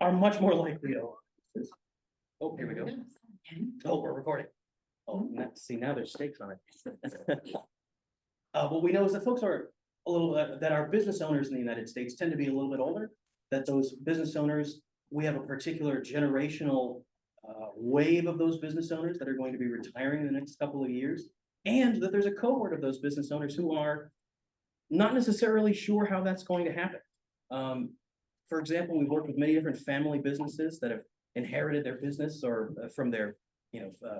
are much more likely to. Oh, here we go. Oh, we're recording. Oh, see, now there's stakes on it. What we know is that folks are a little, that our business owners in the United States tend to be a little bit older, that those business owners, we have a particular generational wave of those business owners that are going to be retiring in the next couple of years, and that there's a cohort of those business owners who are not necessarily sure how that's going to happen. For example, we've worked with many different family businesses that have inherited their business or from their,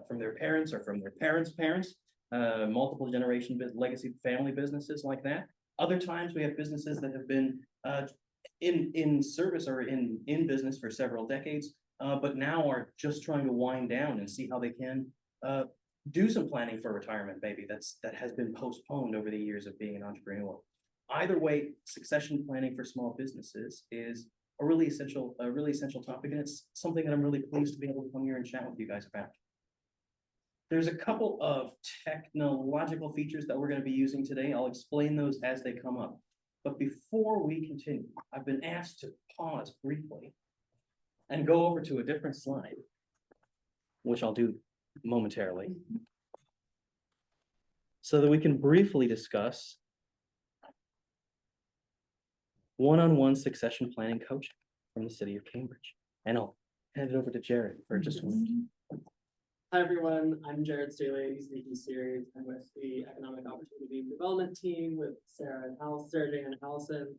from their parents or from their parents' parents, multiple generation legacy family businesses like that. Other times we have businesses that have been in service or in business for several decades, but now are just trying to wind down and see how they can do some planning for retirement, maybe that has been postponed over the years of being an entrepreneur. Either way, succession planning for small businesses is a really essential topic, and it's something that I'm really pleased to be able to come here and chat with you guys about. There's a couple of technological features that we're going to be using today. I'll explain those as they come up. But before we continue, I've been asked to pause briefly and go over to a different slide, which I'll do momentarily, so that we can briefly discuss one-on-one succession planning coaching from the city of Cambridge. And I'll hand it over to Jared for just a minute. Hi, everyone. I'm Jared Staley, VP Series. I'm with the Economic Opportunity Development team with Sarah Jane and Allison.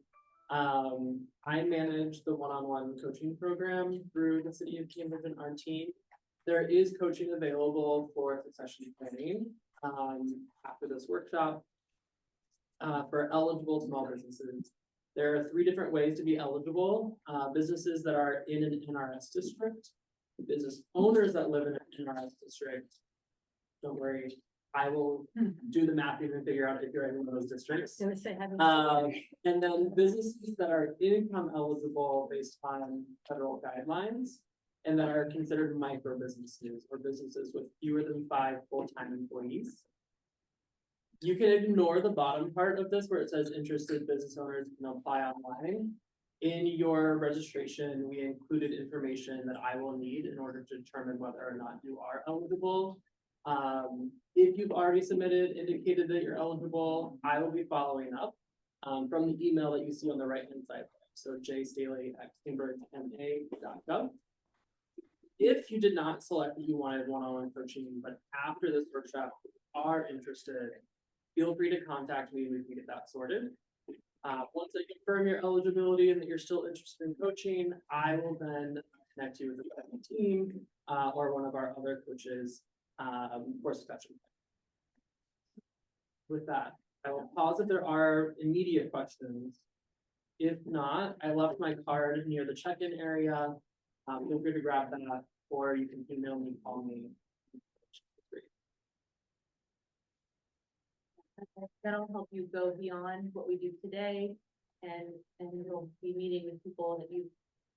I manage the one-on-one coaching program through the city of Cambridge and our team. There is coaching available for succession planning after this workshop for eligible small businesses. There are 3 different ways to be eligible. Businesses that are in an NRS district, business owners that live in an NRS district. Don't worry, I will do the mapping and figure out if you're in one of those districts. And then businesses that are income eligible based on federal guidelines and that are considered micro businesses or businesses with fewer than 5 full-time employees. You can ignore the bottom part of this where it says interested business owners can apply online. In your registration, we included information that I will need in order to determine whether or not you are eligible. If you've already submitted, indicated that you're eligible, I will be following up from the email that you see on the right-hand side. So jstaley@cambridgema.gov. If you did not select that you wanted one-on-one coaching, but after this workshop you are interested, feel free to contact me and we can get that sorted. Once I confirm your eligibility and that you're still interested in coaching, I will then connect you with the team or one of our other coaches for succession. With that, I will pause if there are immediate questions. If not, I left my card near the check-in area. Feel free to grab that, or you can email me, call me. That'll help you go beyond what we do today, and you'll be meeting with people that you've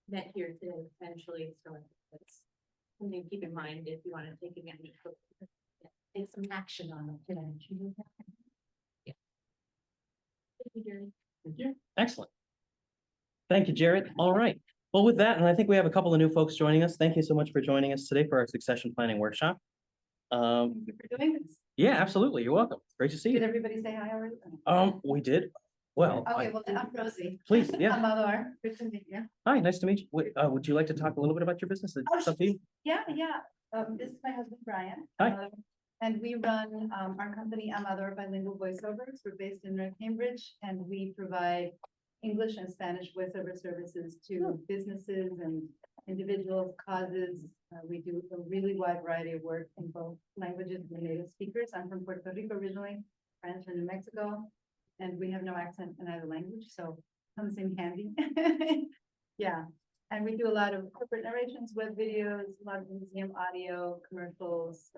met here today potentially. So that's something to keep in mind if you want to take advantage of. Take some action on them today. Yeah. Thank you, Jared. Thank you. Excellent. Thank you, Jared. All right. Well, with that, and I think we have a couple of new folks joining us. Thank you so much for joining us today for our succession planning workshop. Thank you for doing this. Yeah, absolutely. You're welcome. Great to see Did you. everybody say hi already? We did. Well, Okay, well, I'm Rosie. please, yeah. I'm Adar. Good to meet you. Hi, nice to meet you. Would you like to talk a little bit about your business? It's up to you. Yeah. This is my husband, Brian. Hi. And we run our company, Amador Bilingual Voiceovers. We're based in North Cambridge, and we provide English and Spanish voiceover services to businesses and individuals, causes. We do a really wide variety of work in both languages and native speakers. I'm from Puerto Rico originally, French and New Mexico, and we have no accent in either language, so comes in handy. Yeah, and we do a lot of corporate narrations, web videos, a lot of museum audio, commercials,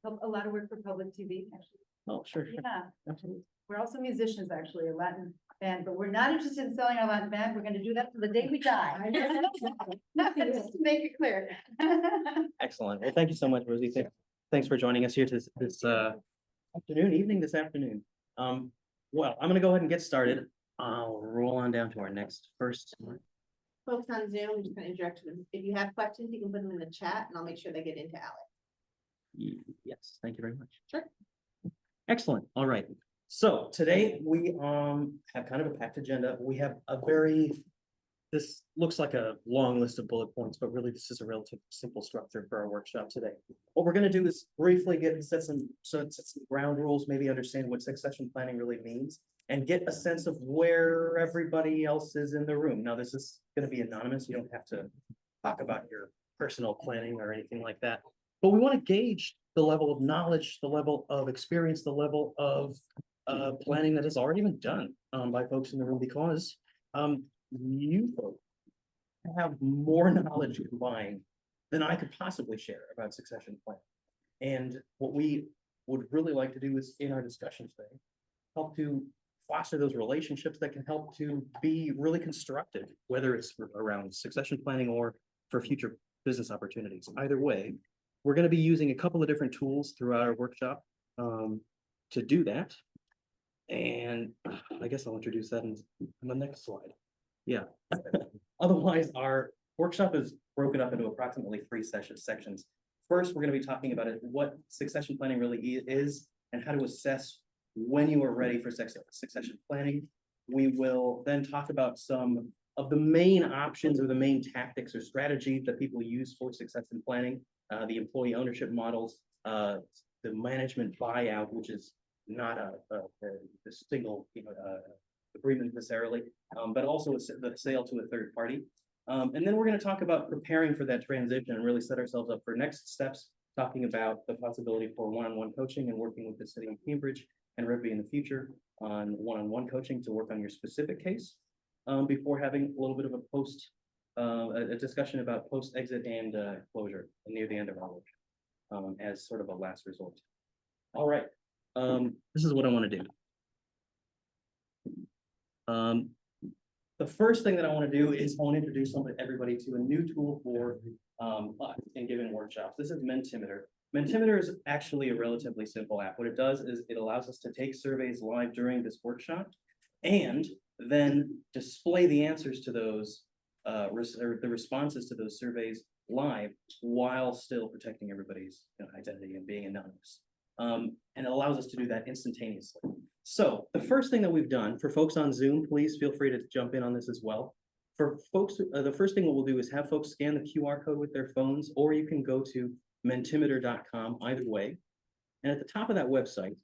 a lot of work for public TV, actually. Oh, sure. Yeah, Absolutely. we're also musicians, actually, a Latin band, but we're not interested in selling our Latin band. We're going to do that till the day we die. Just to make it clear. Excellent. Well, thank you so much, Rosie. Thanks for joining us here this evening. Well, I'm going to go ahead and get started. I'll roll on down to our next first folks on Zoom, I'm just gonna introduce them. If you have questions, you can put them in the chat and I'll make sure they get into Alex. Yes, thank you very much. Sure. Excellent, all right. So today we have kind of a packed agenda. We have a very, this looks like a long list of bullet points, but really this is a relatively simple structure for our workshop today. What we're gonna do is briefly set some ground rules, maybe understand what succession planning really means, and get a sense of where everybody else is in the room. Now, this is gonna be anonymous. You don't have to talk about your personal planning or anything like that. But we want to gauge the level of knowledge, the level of experience, the level of planning that has already been done by folks in the room, because you folks have more knowledge combined than I could possibly share about succession planning. And what we would really like to do is, in our discussion today, help to foster those relationships that can help to be really constructive, whether it's around succession planning or for future business opportunities. Either way, we're going to be using a couple of different tools throughout our workshop to do that. And I guess I'll introduce that in the next slide. Yeah. Otherwise, our workshop is broken up into approximately 3 sections. First, we're going to be talking about what succession planning really is and how to assess when you are ready for succession planning. We will then talk about some of the main options or the main tactics or strategies that people use for succession planning, the employee ownership models, the management buyout, which is not a single agreement necessarily, but also the sale to a third party. And then we're going to talk about preparing for that transition and really set ourselves up for next steps, talking about the possibility for one-on-one coaching and working with the city of Cambridge and Rugby in the future on one-on-one coaching to work on your specific case, before having a little bit of a discussion about post-exit and closure near the end of our work, as sort of a last resort. All right, this is what I want to do. The first thing that I want to do is I want to introduce everybody to a new tool for us in giving workshops. This is Mentimeter. Mentimeter is actually a relatively simple app. What it does is it allows us to take surveys live during this workshop and then display the answers to those, or the responses to those surveys live while still protecting everybody's identity and being anonymous. And it allows us to do that instantaneously. So the first thing that we've done for folks on Zoom, please feel free to jump in on this as well. For folks, the first thing we'll do is have folks scan the QR code with their phones, or you can go to mentimeter.com, either way. And at the top of that website,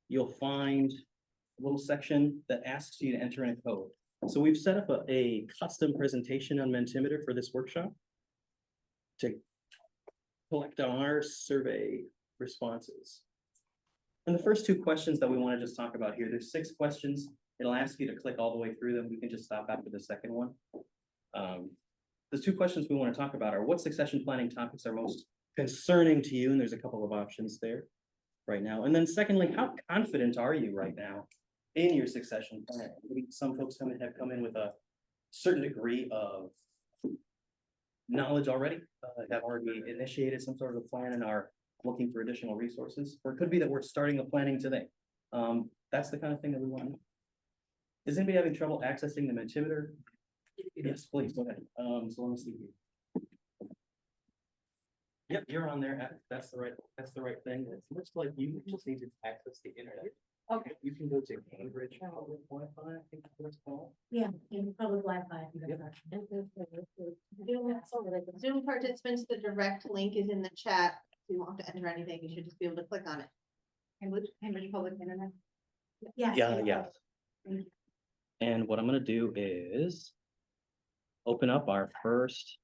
you'll find a little section that asks you to enter in a code. So we've set up a custom presentation on Mentimeter for this workshop to collect our survey responses. And the first 2 questions that we want to just talk about here, there's 6 questions. It'll ask you to click all the way through them. We can just stop after the second one. The 2 questions we want to talk about are, what succession planning topics are most concerning to you? And there's a couple of options there right now. And then secondly, how confident are you right now in your succession planning? Some folks have come in with a certain degree of knowledge already, have already initiated some sort of a plan and are looking for additional resources, or it could be that we're starting the planning today. That's the kind of thing that we want to do. Is anybody having trouble accessing the Mentimeter? Yes, please, go ahead. So let me see here. Yep, you're on there. That's the right thing. It looks like you just need to access the internet. Okay. You can go to Cambridge Public Wi-Fi, I think that's what it's called. Yeah, in public Wi-Fi. Zoom participants, the direct link is in the chat. If you want to enter anything, you should just be able to click on it. Cambridge Public Internet. Yes. Yeah. And what I'm gonna do is open up our first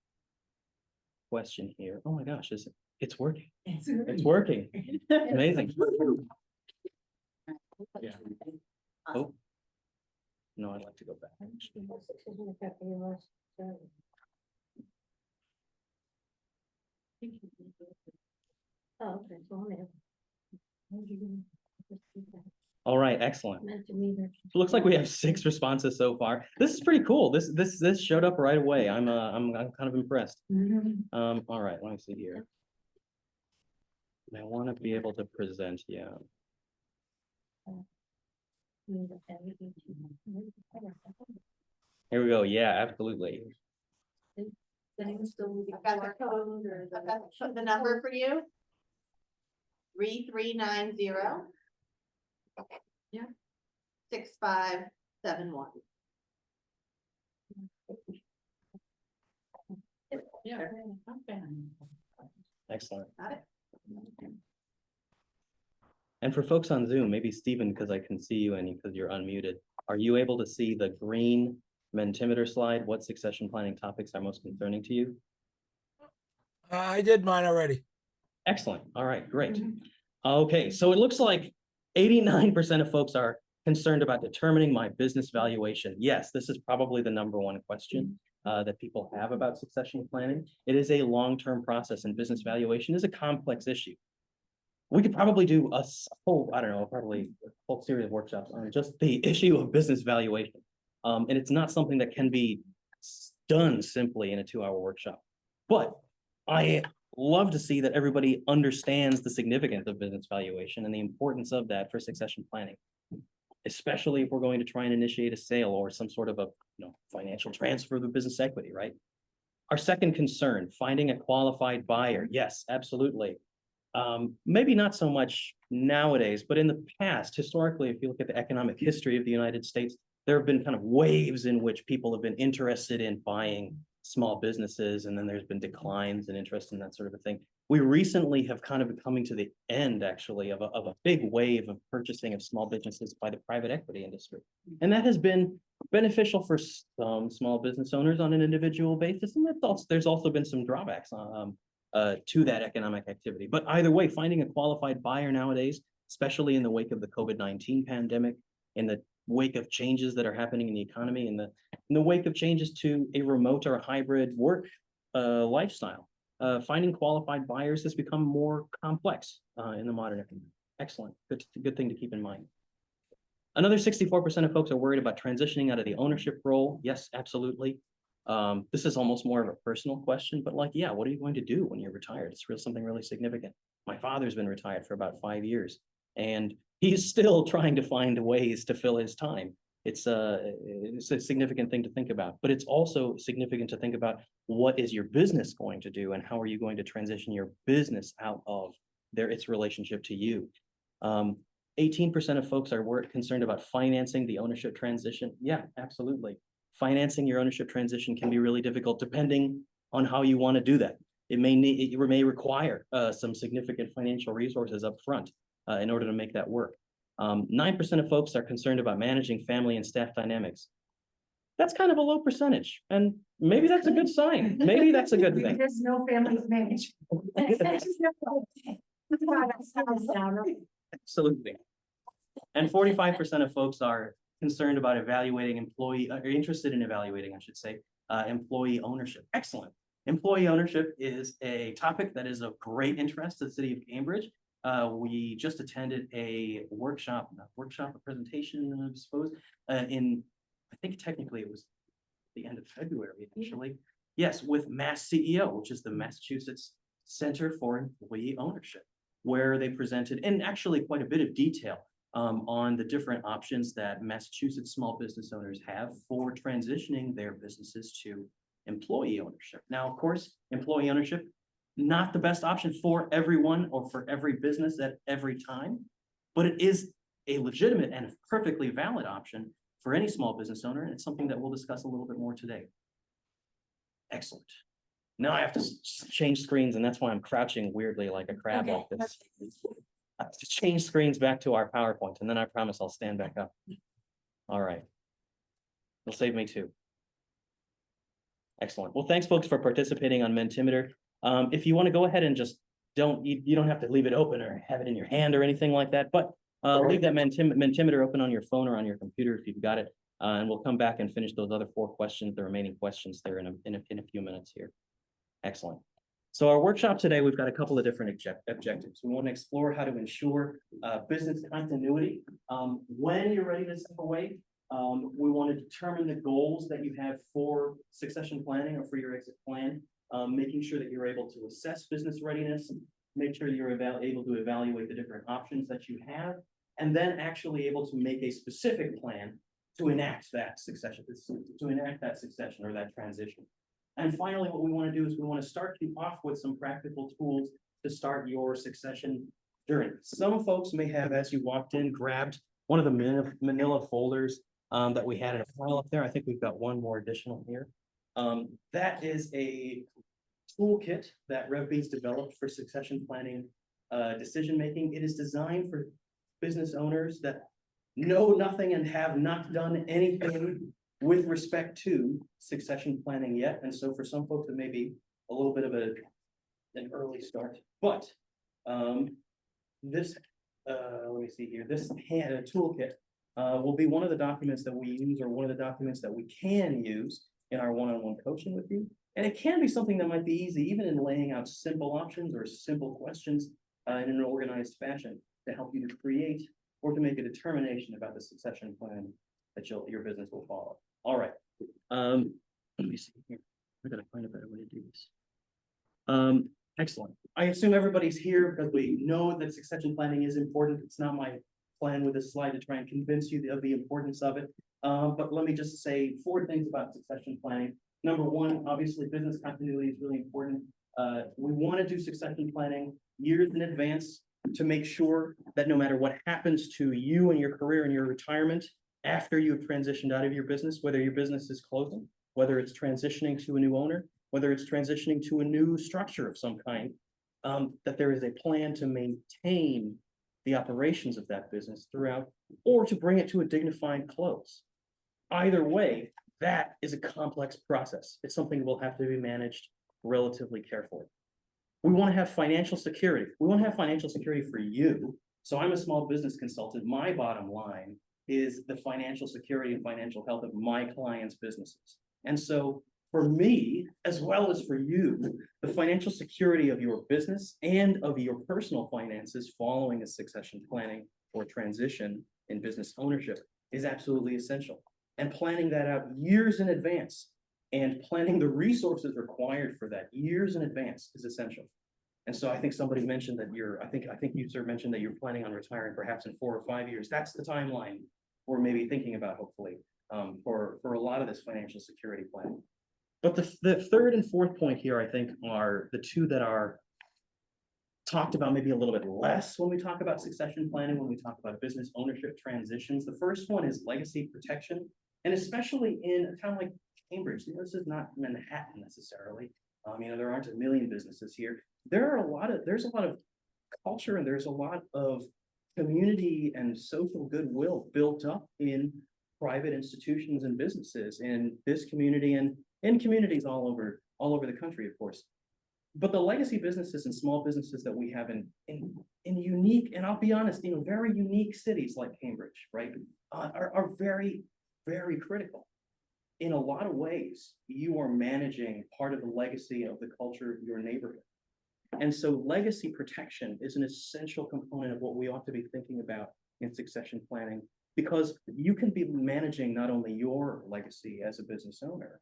question here. Oh my gosh, it's working. It's working. Amazing. Yeah. Oh. No, I'd like to go back. Oh, okay, so I'm in. All right, excellent. Mentimeter. So it looks like we have 6 responses so far. This is pretty cool. This showed up right away. I'm kind of impressed. All right, let me see here. I want to be able to present, yeah. Here we go. Yeah, absolutely. Is anyone still moving I've got the forward? code, Or I've got the number for you. 3390. Yeah. 6571. Yeah. Okay. Excellent. Got it? And for folks on Zoom, maybe Stephen, because I can see you and because you're unmuted, are you able to see the green Mentimeter slide? What succession planning topics are most concerning to you? I did mine already. Excellent. All right, great. Okay, so it looks like 89% of folks are concerned about determining my business valuation. Yes, this is probably the number one question that people have about succession planning. It is a long-term process, and business valuation is a complex issue. We could probably do a whole, I don't know, probably a whole series of workshops on just the issue of business valuation. And it's not something that can be done simply in a 2-hour workshop. But I love to see that everybody understands the significance of business valuation and the importance of that for succession planning, especially if we're going to try and initiate a sale or some sort of a financial transfer of the business equity, right? Our second concern, finding a qualified buyer. Yes, absolutely. Maybe not so much nowadays, but in the past, historically, if you look at the economic history of the United States, there have been kind of waves in which people have been interested in buying small businesses, and then there's been declines in interest in that sort of a thing. We recently have kind of been coming to the end, actually, of a big wave of purchasing of small businesses by the private equity industry. And that has been beneficial for some small business owners on an individual basis, and there's also been some drawbacks to that economic activity. But either way, finding a qualified buyer nowadays, especially in the wake of the COVID-19 pandemic, in the wake of changes that are happening in the economy, in the wake of changes to a remote or a hybrid work lifestyle, finding qualified buyers has become more complex in the modern economy. Excellent. Good thing to keep in mind. Another 64% of folks are worried about transitioning out of the ownership role. Yes, absolutely. This is almost more of a personal question, but yeah, what are you going to do when you're retired? It's something really significant. My father's been retired for about 5 years, and he's still trying to find ways to fill his time. It's a significant thing to think about, but it's also significant to think about what is your business going to do and how are you going to transition your business out of its relationship to you. 18% of folks are concerned about financing the ownership transition. Yeah, absolutely. Financing your ownership transition can be really difficult depending on how you want to do that. It may require some significant financial resources up front in order to make that work. 9% of folks are concerned about managing family and staff dynamics. That's kind of a low percentage, and maybe that's a good sign. Maybe that's a good thing. There's no family to manage. Absolutely. And 45% of folks are concerned about interested in evaluating, I should say, employee ownership. Excellent. Employee ownership is a topic that is of great interest to the city of Cambridge. We just attended a presentation, I suppose, I think technically it was the end of February, actually. Yes, with Mass CEO, which is the Massachusetts Center for Employee Ownership, where they presented, in actually quite a bit of detail, on the different options that Massachusetts small business owners have for transitioning their businesses to employee ownership. Now, of course, employee ownership, not the best option for everyone or for every business at every time, but it is a legitimate and perfectly valid option for any small business owner, and it's something that we'll discuss a little bit more today. Excellent. Now I have to change screens, and that's why I'm crouching weirdly like a crab like this. I have to change screens back to our PowerPoint, and then I promise I'll stand back up. All right. It'll save me too. Excellent. Well, thanks folks for participating on Mentimeter. If you want to go ahead and just you don't have to leave it open or have it in your hand or anything like that, but leave that Mentimeter open on your phone or on your computer if you've got it, and we'll come back and finish those other 4 questions, the remaining questions there in a few minutes here. Excellent. So our workshop today, we've got a couple of different objectives. We want to explore how to ensure business continuity. When you're ready to step away, we want to determine the goals that you have for succession planning or for your exit plan, making sure that you're able to assess business readiness, make sure you're able to evaluate the different options that you have, and then actually able to make a specific plan to enact that succession or that transition. And finally, what we want to do is we want to start you off with some practical tools to start your succession journey. Some folks may have, as you walked in, grabbed one of the manila folders that we had in a file up there. I think we've got one more additional here. That is a toolkit that RevBeats developed for succession planning, decision making. It is designed for business owners that know nothing and have not done anything with respect to succession planning yet. And so for some folks, it may be a little bit of an early start, but this, let me see here, this toolkit will be one of the documents that we use, or one of the documents that we can use in our one-on-one coaching with you. And it can be something that might be easy, even in laying out simple options or simple questions in an organized fashion to help you to create or to make a determination about the succession plan that your business will follow. All right. Let me see here. We're gonna find a better way to do this. Excellent. I assume everybody's here because we know that succession planning is important. It's not my plan with this slide to try and convince you of the importance of it. But let me just say 4 things about succession planning. Number 1, obviously, business continuity is really important. We want to do succession planning years in advance to make sure that no matter what happens to you and your career and your retirement after you have transitioned out of your business, whether your business is closing, whether it's transitioning to a new owner, whether it's transitioning to a new structure of some kind, that there is a plan to maintain the operations of that business throughout, or to bring it to a dignified close. Either way, that is a complex process. It's something that will have to be managed relatively carefully. We want to have financial security. We want to have financial security for you. So I'm a small business consultant. My bottom line is the financial security and financial health of my clients' businesses. And so for me, as well as for you, the financial security of your business and of your personal finances following a succession planning or transition in business ownership is absolutely essential. And planning that out years in advance and planning the resources required for that years in advance is essential. And so I think somebody mentioned that I think you, sir, mentioned that you're planning on retiring perhaps in 4 or 5 years. That's the timeline we're maybe thinking about, hopefully, for a lot of this financial security planning. But the 3rd and 4th point here, I think, are the 2 that are talked about maybe a little bit less when we talk about succession planning, when we talk about business ownership transitions. The first one is legacy protection, and especially in a town like Cambridge. This is not Manhattan necessarily. There aren't a million businesses here. There's a lot of culture, and there's a lot of community and social goodwill built up in private institutions and businesses in this community and in communities all over the country, of course. But the legacy businesses and small businesses that we have in unique, and I'll be honest, very unique cities like Cambridge, right, are very, very critical. In a lot of ways, you are managing part of the legacy of the culture of your neighborhood. And so legacy protection is an essential component of what we ought to be thinking about in succession planning, because you can be managing not only your legacy as a business owner,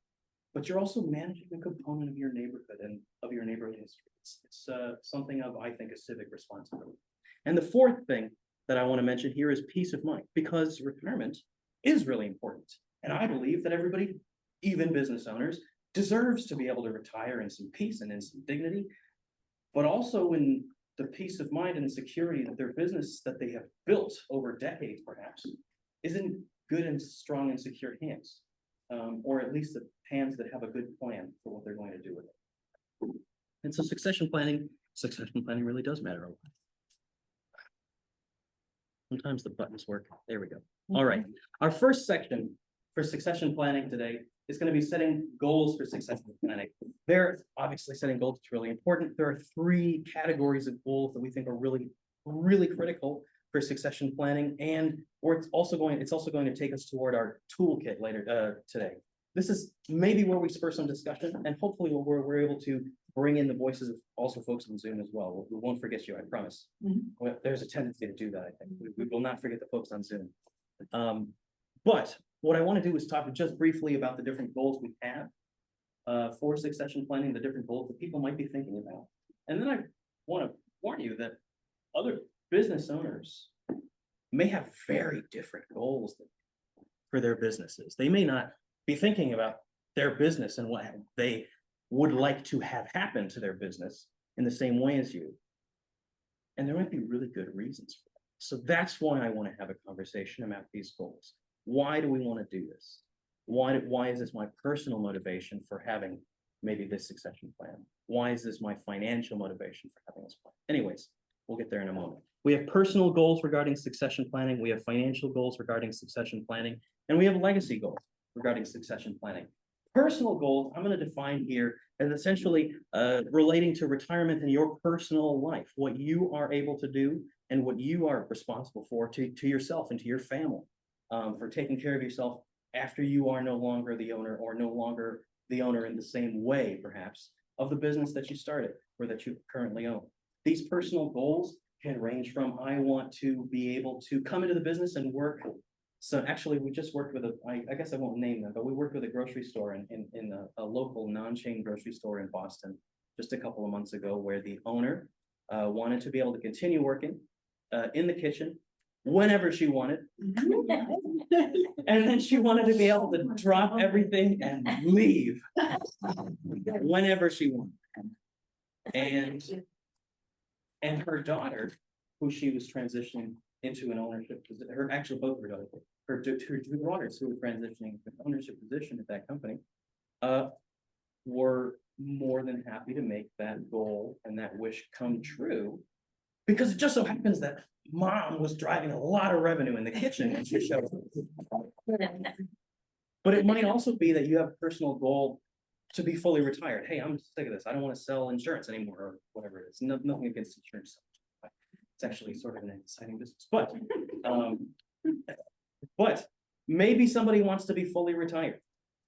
but you're also managing a component of your neighborhood and of your neighborhood history. It's something of, I think, a civic responsibility. And the 4th thing that I want to mention here is peace of mind, because retirement is really important. And I believe that everybody, even business owners, deserves to be able to retire in some peace and in some dignity, but also in the peace of mind and security that their business that they have built over decades, perhaps, is in good and strong and secure hands, or at least the hands that have a good plan for what they're going to do with it. And so succession planning really does matter a lot. Sometimes the buttons work. There we go. All right. Our first section for succession planning today is going to be setting goals for succession planning. They're obviously setting goals is really important. There are 3 categories of goals that we think are really, really critical for succession planning, and it's also going to take us toward our toolkit later today. This is maybe where we spur some discussion, and hopefully we're able to bring in the voices of also folks on Zoom as well. We won't forget you, I promise. Well, there's a tendency to do that, I think. We will not forget the folks on Zoom. But what I want to do is talk just briefly about the different goals we have for succession planning, the different goals that people might be thinking about. And then I want to warn you that other business owners may have very different goals for their businesses. They may not be thinking about their business and what they would like to have happen to their business in the same way as you. And there might be really good reasons for that. So that's why I want to have a conversation about these goals. Why do we want to do this? Why is this my personal motivation for having maybe this succession plan? Why is this my financial motivation for having this plan? Anyways, we'll get there in a moment. We have personal goals regarding succession planning. We have financial goals regarding succession planning, and we have legacy goals regarding succession planning. Personal goals, I'm going to define here as essentially relating to retirement in your personal life, what you are able to do and what you are responsible for to yourself and to your family, for taking care of yourself after you are no longer the owner, or no longer the owner in the same way, perhaps, of the business that you started or that you currently own. These personal goals can range from, I want to be able to come into the business and work. So actually, we just worked with I guess I won't name them, but we worked with a grocery store in a local non-chain grocery store in Boston just a couple of months ago, where the owner wanted to be able to continue working in the kitchen whenever she wanted. And then she wanted to be able to drop everything and leave whenever she wanted. And her daughter, who she was transitioning into an ownership position, both of her daughters, her two daughters who were transitioning to an ownership position at that company, were more than happy to make that goal and that wish come true, because it just so happens that mom was driving a lot of revenue in the kitchen when she showed up. But it might also be that you have a personal goal to be fully retired. Hey, I'm sick of this. I don't want to sell insurance anymore, or whatever it is. Nothing against insurance. It's actually sort of an exciting business, but maybe somebody wants to be fully retired,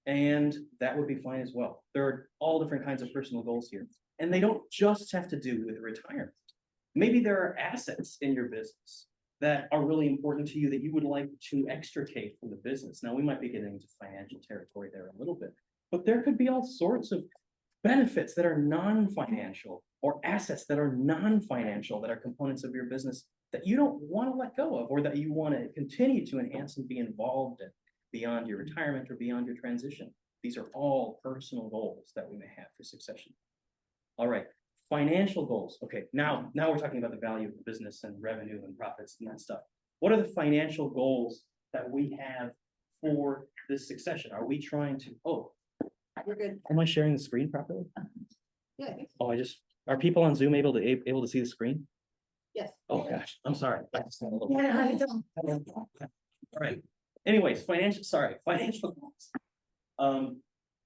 and that would be fine as well. There are all different kinds of personal goals here, and they don't just have to do with retirement. Maybe there are assets in your business that are really important to you that you would like to extricate from the business. Now, we might be getting into financial territory there a little bit, but there could be all sorts of benefits that are non-financial, or assets that are non-financial, that are components of your business that you don't want to let go of, or that you want to continue to enhance and be involved in beyond your retirement or beyond your transition. These are all personal goals that we may have for succession. All right, financial goals. Okay, now we're talking about the value of the business and revenue and profits and that stuff. What are the financial goals that we have for this succession? Are we trying to, We're good. am I sharing the screen properly? Yeah, I think Oh, are people on Zoom able to see the screen? yes. Oh, gosh, I'm sorry. I just had a little- Yeah, I don't. All right. Anyways, financial goals.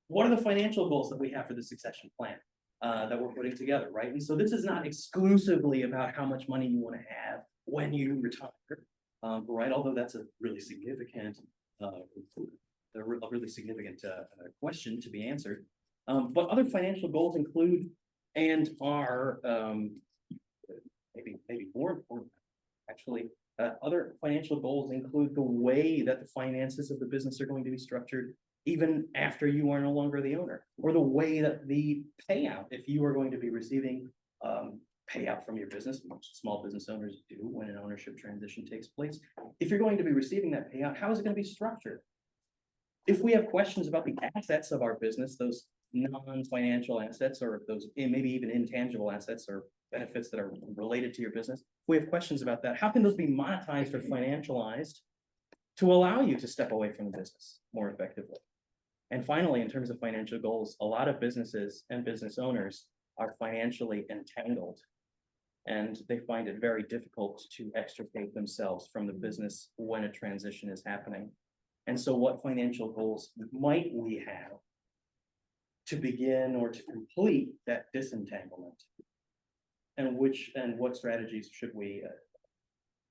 What are the financial goals that we have for the succession plan that we're putting together, right? And so this is not exclusively about how much money you want to have when you retire, right? Although that's a really significant, question to be answered. But other financial goals include and are maybe more important, actually. Other financial goals include the way that the finances of the business are going to be structured even after you are no longer the owner, or the way that the payout, if you are going to be receiving payout from your business, most small business owners do when an ownership transition takes place. If you're going to be receiving that payout, how is it going to be structured? If we have questions about the assets of our business, those non-financial assets, or those maybe even intangible assets or benefits that are related to your business, if we have questions about that, how can those be monetized or financialized to allow you to step away from the business more effectively? And finally, in terms of financial goals, a lot of businesses and business owners are financially entangled, and they find it very difficult to extricate themselves from the business when a transition is happening. And so what financial goals might we have to begin or to complete that disentanglement? And what strategies should we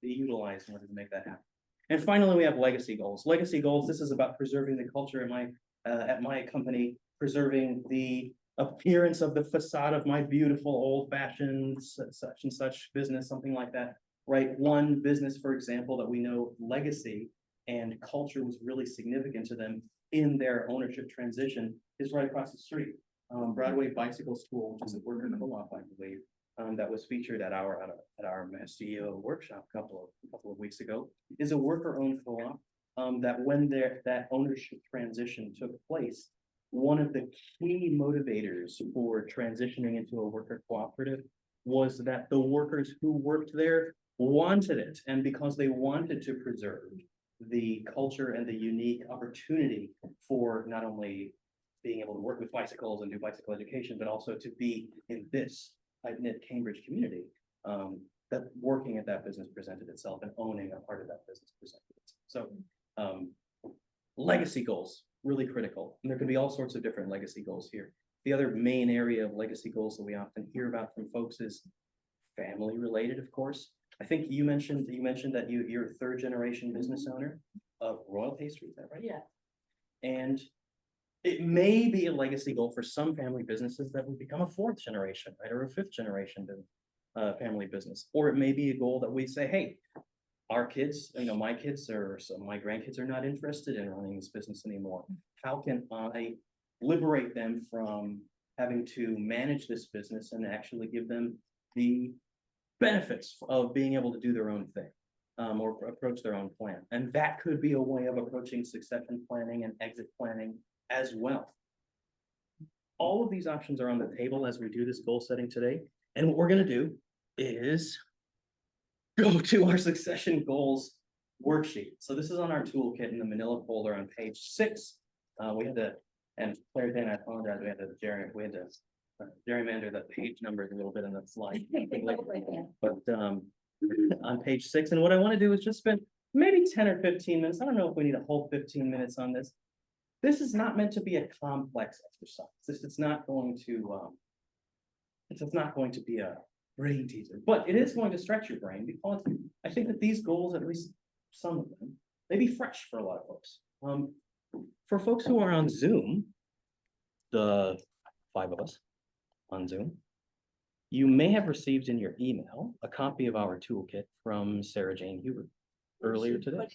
utilize in order to make that happen? And finally, we have legacy goals. Legacy goals, this is about preserving the culture at my company, preserving the appearance of the facade of my beautiful old-fashioned such and such business, something like that, right? One business, for example, that we know legacy and culture was really significant to them in their ownership transition is right across the street. Broadway Bicycle School, which is a worker co-op, I believe, that was featured at our CEO workshop a couple of weeks ago, is a worker-owned co-op that when that ownership transition took place, one of the key motivators for transitioning into a worker cooperative was that the workers who worked there wanted it, and because they wanted to preserve the culture and the unique opportunity for not only being able to work with bicycles and do bicycle education, but also to be in this tight-knit Cambridge community, that working at that business presented itself and owning a part of that business presented itself. So, legacy goals, really critical. And there can be all sorts of different legacy goals here. The other main area of legacy goals that we often hear about from folks is family related, of course. I think you mentioned that you're a third generation business owner of Royal Pastry, is that right? Yeah. And it may be a legacy goal for some family businesses that would become a fourth generation, right, or a fifth generation family business. Or it may be a goal that we say, hey, our kids, my kids or some my grandkids are not interested in running this business anymore. How can I liberate them from having to manage this business and actually give them the benefits of being able to do their own thing, or approach their own plan? And that could be a way of approaching succession planning and exit planning as well. All of these options are on the table as we do this goal setting today. And what we're going to do is go to our succession goals worksheet. So this is on our toolkit in the manila folder on page 6. We had to, and Claire, Dan, I apologize, we had to gerrymander the page numbers a little bit in the slide. But on page 6, and what I want to do is just spend maybe 10 or 15 minutes. I don't know if we need a whole 15 minutes on this. This is not meant to be a complex exercise. This is not going to, it's not going to be a brain teaser, but it is going to stretch your brain, because I think that these goals, at least some of them, may be fresh for a lot of folks. For folks who are on Zoom, the 5 of us on Zoom, you may have received in your email a copy of our toolkit from Sarah Jane Hubert earlier today.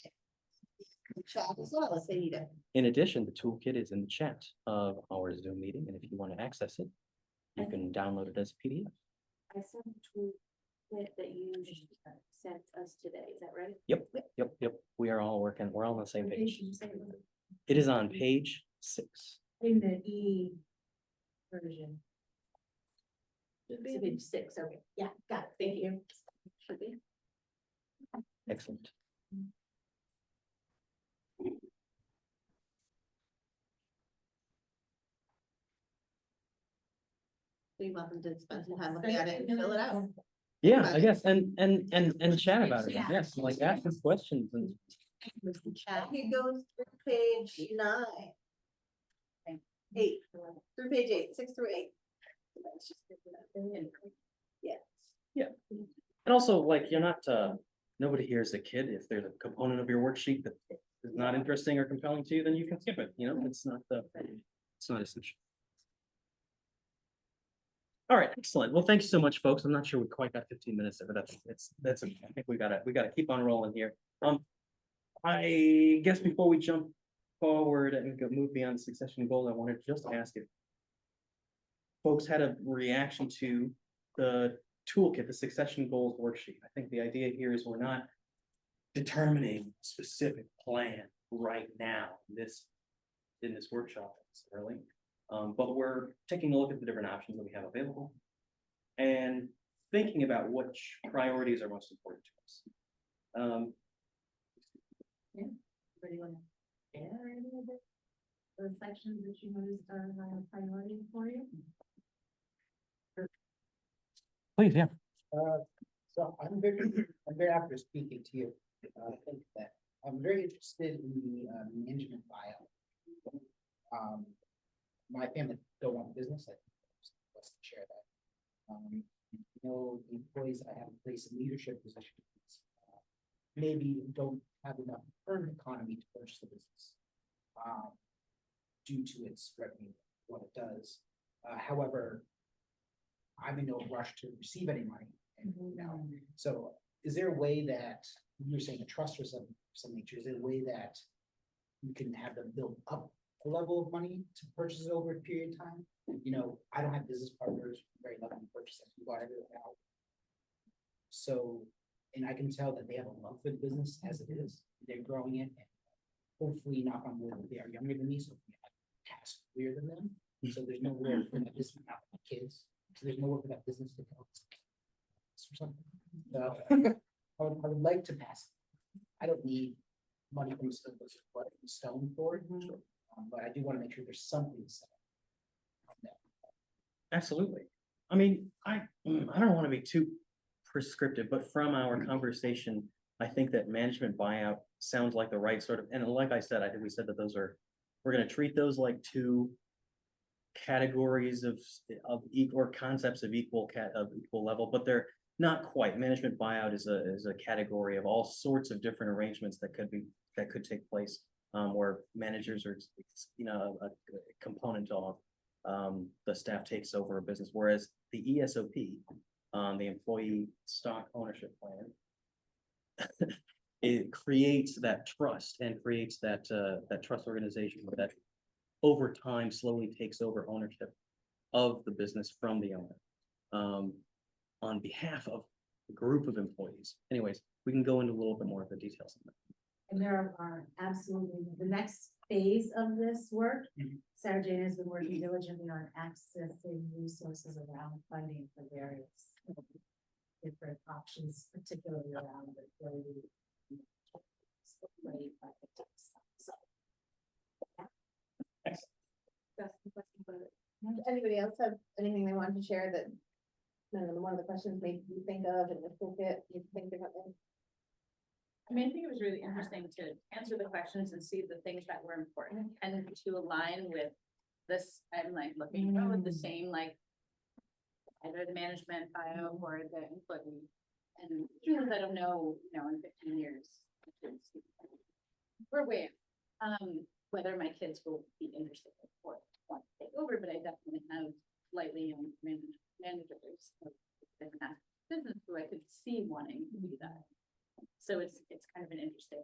Chat as well, if they need it. In addition, the toolkit is in the chat of our Zoom meeting, and if you want to access it, you can download it as a PDF. I sent a toolkit that you sent us today, is that right? Yep. We are all working, we're all on the same page. It is on page 6. In the E version. It's page 6, okay, yeah, got it, thank you. Should be. Excellent. You're welcome to spend some time looking at it and fill it out. Yeah, I guess, and chat about it, yes, like ask us questions and. Chat, he goes through page 9. 8, through page 8, 6 through 8. Yeah. And also, like, you're not, nobody here is a kid. If there's a component of your worksheet that is not interesting or compelling to you, then you can skip it, it's not essential. All right, excellent. Well, thank you so much, folks. I'm not sure we quite got 15 minutes there, but that's okay. I think we gotta keep on rolling here. I guess before we jump forward and move beyond succession goals, I wanted to just ask if folks had a reaction to the toolkit, the succession goals worksheet. I think the idea here is we're not determining a specific plan right now in this workshop necessarily. But we're taking a look at the different options that we have available and thinking about which priorities are most important to us. Anybody want to share any of those sections that you noticed are a priority for you? Please, yeah. So I'm very after speaking to you. I think that I'm very interested in the management buyout. My family don't want business. I think let's share that. The employees I have in place in leadership positions maybe don't have enough earned economy to purchase the business due to its revenue, what it does. However, I'm in no rush to receive any money. And, so is there a way that you're saying a trust or some nature? Is there a way that you can have them build up a level of money to purchase it over a period of time? I don't have business partners, very lucky to purchase it. We bought everything out. So, and I can tell that they have a love for the business as it is. They're growing it, and hopefully, knock on wood, they are younger than me, so we have task clear than them. So there's no way for that business, not my kids, so there's no way for that business to tell us. Or something. So, I would like to pass. I don't need money from stone for it, but I do want to make sure there's something set up. Absolutely. I mean, I don't want to be too prescriptive, but from our conversation, I think that management buyout sounds like the right sort of, and like I said, I think we said that we're gonna treat those like two categories of equal, or concepts of equal level, but they're not quite. Management buyout is a category of all sorts of different arrangements that could take place, where managers are, a component of, the staff takes over a business, whereas the ESOP, the employee stock ownership plan, it creates that trust and creates that trust organization that over time slowly takes over ownership of the business from the owner, on behalf of a group of employees. Anyways, we can go into a little bit more of the details on that. And there are absolutely, the next phase of this work, Mhm. Sarah Jane has been working diligently on accessing resources around funding for various different options, particularly around the employee. So, Anybody else have anything they wanted to share that? One of the questions made you think of and the toolkit, you think about them? I mean, I think it was really interesting to answer the questions and see the things that were important and to align with this. I'm like looking at the same, like either the management bio or the employee. And truth, I don't know, in 15 years, we're way, whether my kids will be interested or want to take over, but I definitely have slightly young managers of different aspects of business who I could see wanting to do that. So it's kind of an interesting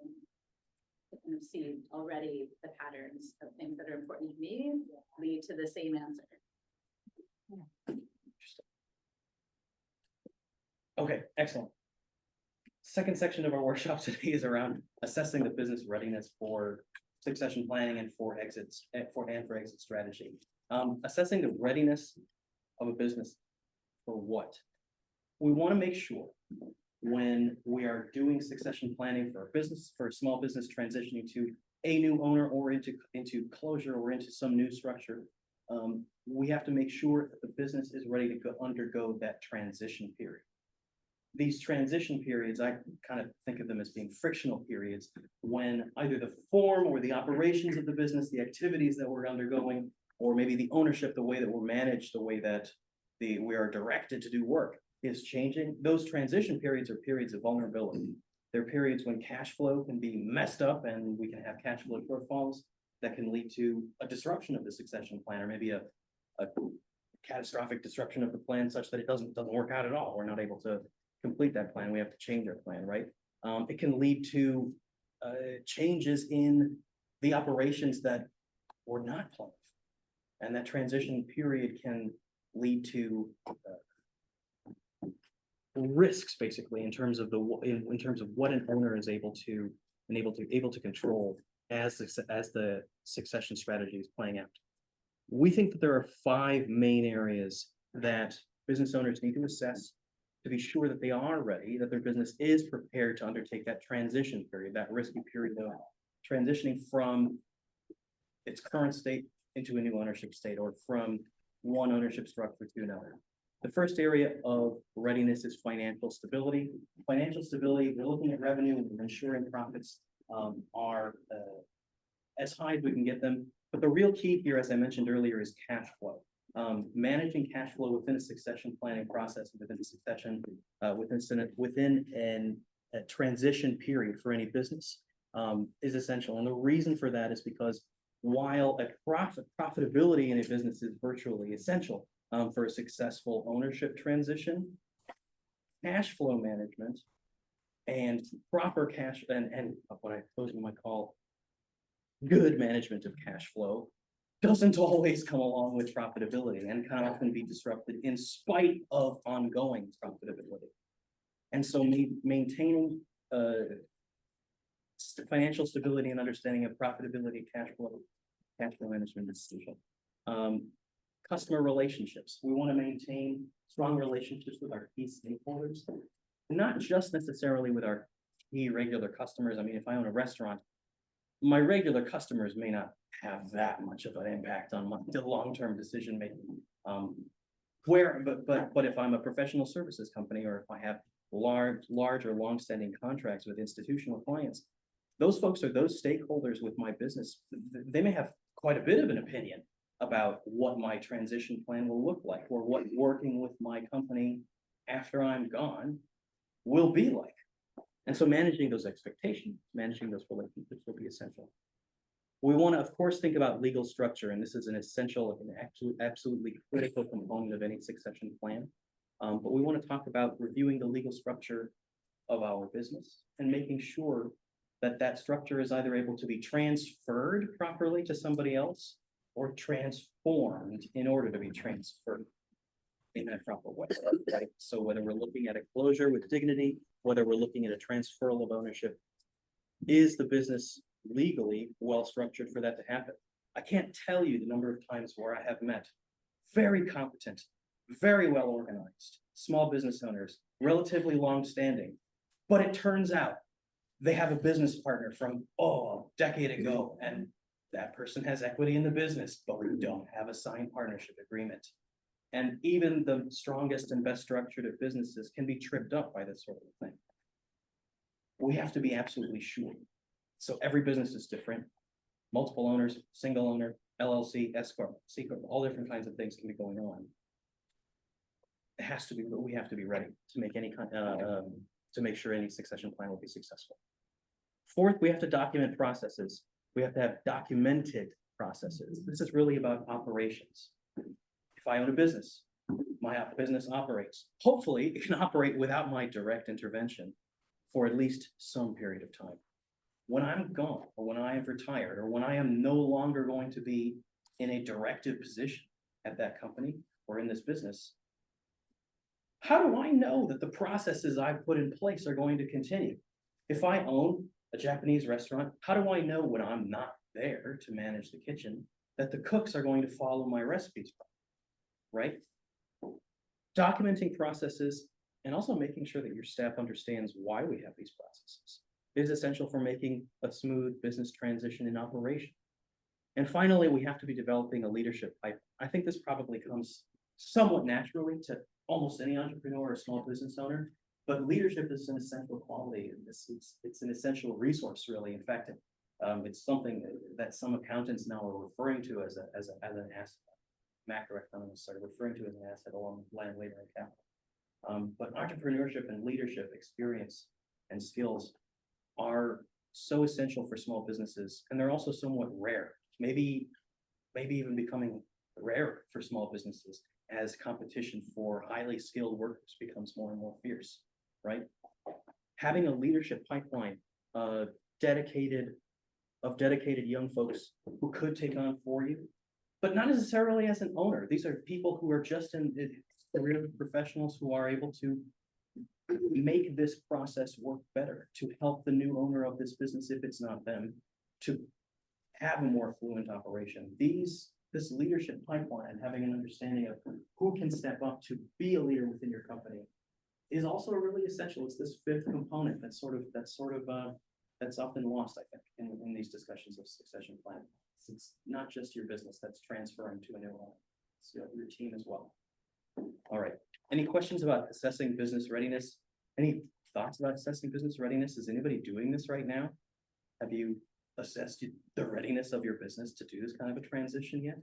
to kind of see already the patterns of things that are important to me lead to the same answer. Okay, excellent. Second section of our workshop today is around assessing the business readiness for succession planning and for exit strategy. Assessing the readiness of a business for what? We want to make sure when we are doing succession planning for a business, for a small business transitioning to a new owner or into closure or into some new structure, we have to make sure that the business is ready to undergo that transition period. These transition periods, I kind of think of them as being frictional periods when either the form or the operations of the business, the activities that we're undergoing, or maybe the ownership, the way that we're managed, the way that we are directed to do work is changing. Those transition periods are periods of vulnerability. They're periods when cash flow can be messed up and we can have cash flow shortfalls that can lead to a disruption of the succession plan, or maybe a catastrophic disruption of the plan such that it doesn't work out at all. We're not able to complete that plan. We have to change our plan, right? It can lead to changes in the operations that were not planned. And that transition period can lead to risks, basically, in terms of in terms of what an owner is able to control as the succession strategy is playing out. We think that there are 5 main areas that business owners need to assess to be sure that they are ready, that their business is prepared to undertake that transition period, that risky period of transitioning from its current state into a new ownership state, or from one ownership structure to another. The first area of readiness is financial stability. Financial stability, we're looking at revenue and ensuring profits are as high as we can get them. But the real key here, as I mentioned earlier, is cash flow. Managing cash flow within a succession planning process, within a succession, within a transition period for any business is essential. And the reason for that is because while profitability in a business is virtually essential for a successful ownership transition, cash flow management and proper cash and what I suppose we might call good management of cash flow doesn't always come along with profitability and can often be disrupted in spite of ongoing profitability. And so maintaining financial stability and understanding of profitability, cash flow cash flow management is essential. Customer relationships, we want to maintain strong relationships with our key stakeholders. Not just necessarily with our key regular customers. I mean, if I own a restaurant, my regular customers may not have that much of an impact on the long-term decision making. But if I'm a professional services company, or if I have large or long-standing contracts with institutional clients, those folks are those stakeholders with my business. They may have quite a bit of an opinion about what my transition plan will look like, or what working with my company after I'm gone will be like. And so managing those expectations, managing those relationships will be essential. We want to, of course, think about legal structure, and this is an essential and absolutely critical component of any succession plan. But we want to talk about reviewing the legal structure of our business and making sure that that structure is either able to be transferred properly to somebody else or transformed in order to be transferred in a proper way, right? So whether we're looking at a closure with dignity, whether we're looking at a transferal of ownership, is the business legally well structured for that to happen? I can't tell you the number of times where I have met very competent, very well organized, small business owners, relatively long-standing, but it turns out they have a business partner from, a decade ago, and that person has equity in the business, but we don't have a signed partnership agreement. And even the strongest and best structured of businesses can be tripped up by this sort of thing. We have to be absolutely sure. So every business is different. Multiple owners, single owner, LLC, S corp, C corp, all different kinds of things can be going on. It has to be, but we have to be ready to make any kind, to make sure any succession plan will be successful. Fourth, we have to document processes. We have to have documented processes. This is really about operations. If I own a business, my business operates. Hopefully, it can operate without my direct intervention for at least some period of time. When I'm gone, or when I have retired, or when I am no longer going to be in a directive position at that company or in this business, how do I know that the processes I've put in place are going to continue? If I own a Japanese restaurant, how do I know when I'm not there to manage the kitchen that the cooks are going to follow my recipes, right? Documenting processes and also making sure that your staff understands why we have these processes is essential for making a smooth business transition in operation. And finally, we have to be developing a leadership pipe. I think this probably comes somewhat naturally to almost any entrepreneur or small business owner, but leadership is an essential quality. It's an essential resource, really. In fact, it's something that some accountants now are referring to as an asset. Macroeconomists are referring to as an asset along with land, labor, and capital. But entrepreneurship and leadership experience and skills are so essential for small businesses, and they're also somewhat rare. Maybe even becoming rare for small businesses as competition for highly skilled workers becomes more and more fierce, right? Having a leadership pipeline dedicated young folks who could take on for you, but not necessarily as an owner. These are people who are just in career professionals who are able to make this process work better, to help the new owner of this business, if it's not them, to have a more fluent operation. This leadership pipeline and having an understanding of who can step up to be a leader within your company is also really essential. It's this fifth component that's often lost, I think, in these discussions of succession planning. It's not just your business that's transferring to a new owner, it's your team as well. All right. Any questions about assessing business readiness? Any thoughts about assessing business readiness? Is anybody doing this right now? Have you assessed the readiness of your business to do this kind of a transition yet?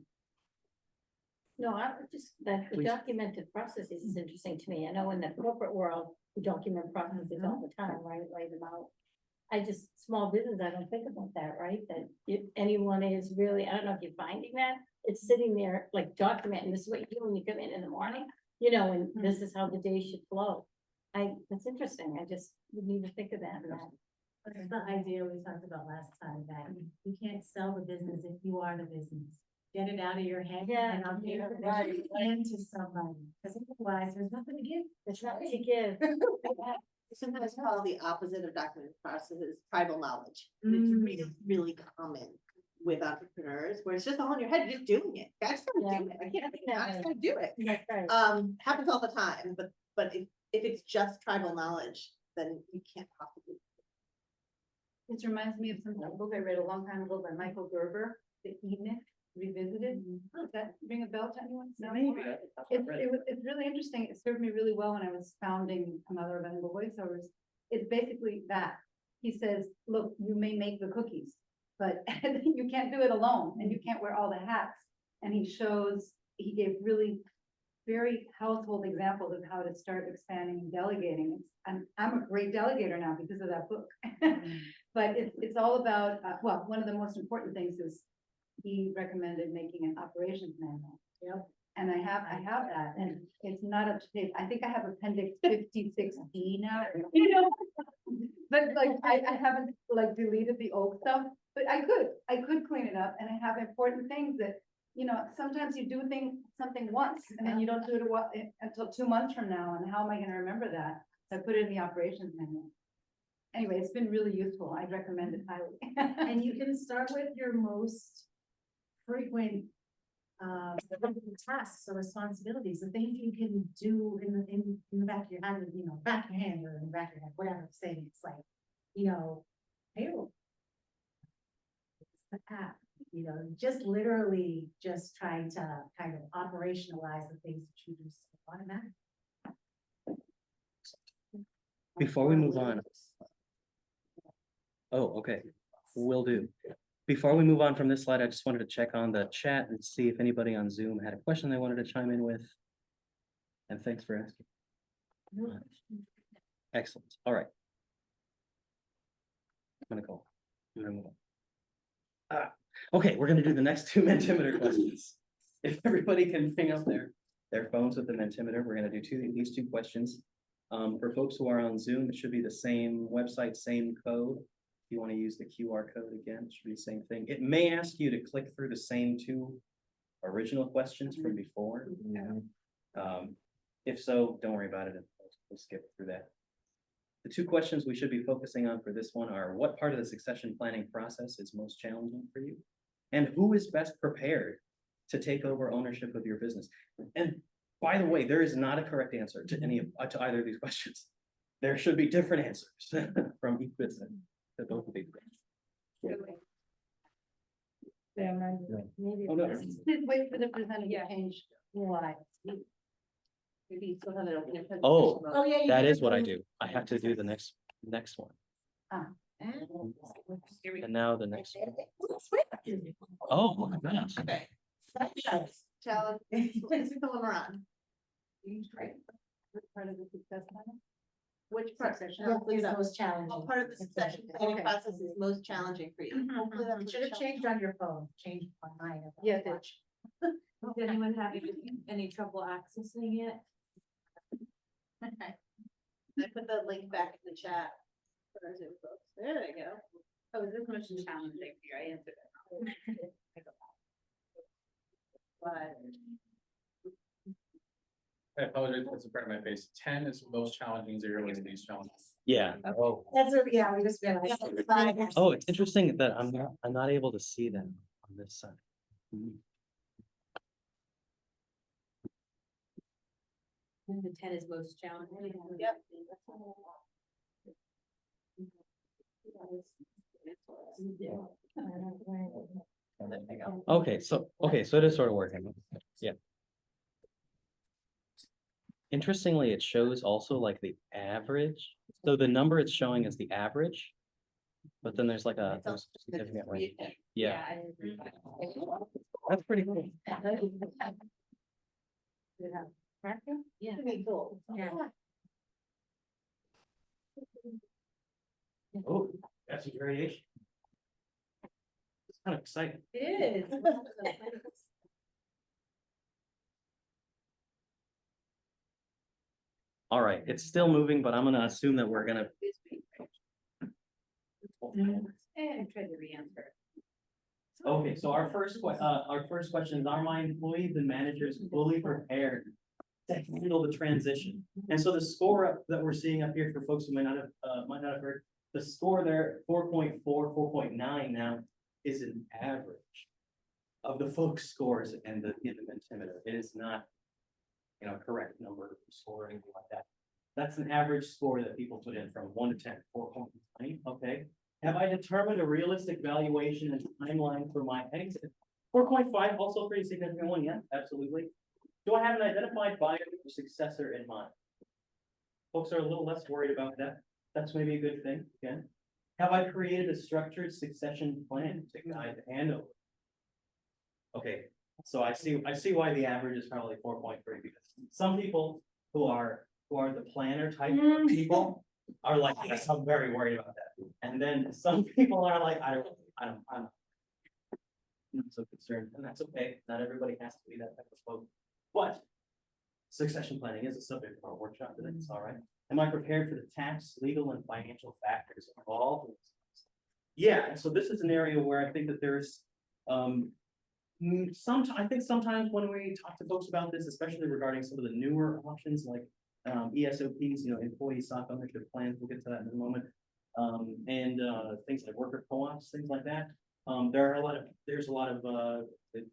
No, I would just, that the Please. Documented processes is interesting to me. I know in the corporate world, we document processes all the time, right? Lay them out. Small business, I don't think about that, right? That if anyone is really, I don't know if you're finding that, it's sitting there like documenting, this is what you do when you come in the morning, and this is how the day should flow. That's interesting. We need to think of that. It's the idea we talked about last time, that you can't sell the business if you are the business. Get it out of your head. Yeah, And I'll give right. it into somebody, because otherwise there's nothing to give. It's not to give. Sometimes called the opposite of documented processes, tribal knowledge. It's Mm. really, really common with entrepreneurs, where it's just all in your head, you're just doing it. I just gotta do it. I can't, I just gotta do it. That's right. Happens all the time, but if it's just tribal knowledge, then you can't possibly. This reminds me of some book I read a long time ago by Michael Gerber, The Myth Revisited. Does that ring a bell to anyone? No? It's really interesting. It served me really well when I was founding a Mother of Bilingual Voiceovers. It's basically that. He says, look, you may make the cookies, but you can't do it alone and you can't wear all the hats. And he gave really very household examples of how to start expanding and delegating. I'm a great delegator now because of that book. But it's all about, well, one of the most important things is he recommended making an operations manual. Yep. And I have that, and it's not up to date. I think I have appendix 56D now, you know? But like, I haven't like deleted the old stuff, but I could clean it up, and I have important things that, you know, sometimes you do something once, and then you don't do it until 2 months from now, and how am I gonna remember that? So I put it in the operations manual. Anyway, it's been really useful. I'd recommend it highly. And you can start with your most frequent tasks or responsibilities, the things you can do in the back of your hand, you know, back of your hand or in the back of your head, whatever, saying it's like, you know, payroll. The app, you know, just literally just trying to kind of operationalize the things that you do automatically. Before we move on. Oh, okay, will do. Before we move on from this slide, I just wanted to check on the chat and see if anybody on Zoom had a question they wanted to chime in with. And thanks for asking. Excellent, all right. I'm gonna move on. Okay, we're gonna do the next two Mentimeter questions. If everybody can bring up their phones with the Mentimeter, we're gonna do these two questions. For folks who are on Zoom, it should be the same website, same code. If you want to use the QR code again, it should be the same thing. It may ask you to click through the same two original questions from before. If so, don't worry about it. We'll skip through that. The two questions we should be focusing on for this one are: what part of the succession planning process is most challenging for you? And who is best prepared to take over ownership of your business? And by the way, there is not a correct answer to to either of these questions. There should be different answers from each business. To both of these. Maybe. Oh, no. Just wait for the presenter to change. Why? Maybe you still have it open. Oh, Oh, yeah. you that can is what I do. do. I have to do the next one. Here we go. And now the next one. Oh, my gosh. Okay. Challenge, this is the one we're on. Part of the success plan. Which part? What is most challenging? What part of the succession planning Okay. process is most challenging for you? Hopefully that's It should have what changed on your phone, changed on mine. Yes, it- Does anyone have any trouble accessing it? Okay. I put the link back in the chat for our Zoom folks. There they go. Oh, is this much challenging for you? I answered it. But I apologize, that's in front of my face. 10 is most challenging, 0 is least challenging. Yeah. Oh. That's what, yeah, we just realized. Oh, it's interesting that I'm not able to see them on this side. The 10 is most challenging. Yep. Okay, so it is sort of working. Yeah. Interestingly, it shows also like the average. So the number it's showing is the average. But then there's like a there's a significant range. Yeah, that's pretty cool. Yeah. pretty cool. Yeah. Oh, that's a variation. It's kind of exciting. It is. All right, it's still moving, but I'm gonna assume that we're gonna. And try to re-answer. Okay, so our first question is, are my employees and managers fully prepared to handle the transition? And so the score that we're seeing up here for folks who might not have heard, the score there, 4.4, 4.9 now, is an average of the folks scores and the Mentimeter. It is not, you know, a correct number score or anything like that. That's an average score that people put in from 1 to 10, 4.9, okay? Have I determined a realistic valuation and timeline for my exit? 4.5, also a pretty significant one, yeah, absolutely. Do I have an identified buyer or successor in mind? Folks are a little less worried about that. That's maybe a good thing, again. Have I created a structured succession plan to guide the handover? Okay, so I see why the average is probably 4.3, because some people who are the planner type people are like, yes, I'm very worried about that. And then some people are like, I'm not so concerned, and that's okay. Not everybody has to be that type of folk. But succession planning is a subject of our workshop today, it's all right. Am I prepared for the tax, legal, and financial factors involved? Yeah, and so this is an area where I think that there's, I think sometimes when we talk to folks about this, especially regarding some of the newer options like ESOPs, you know, employee stock ownership plans, we'll get to that in a moment. And things like worker co-ops, things like that. There's a lot of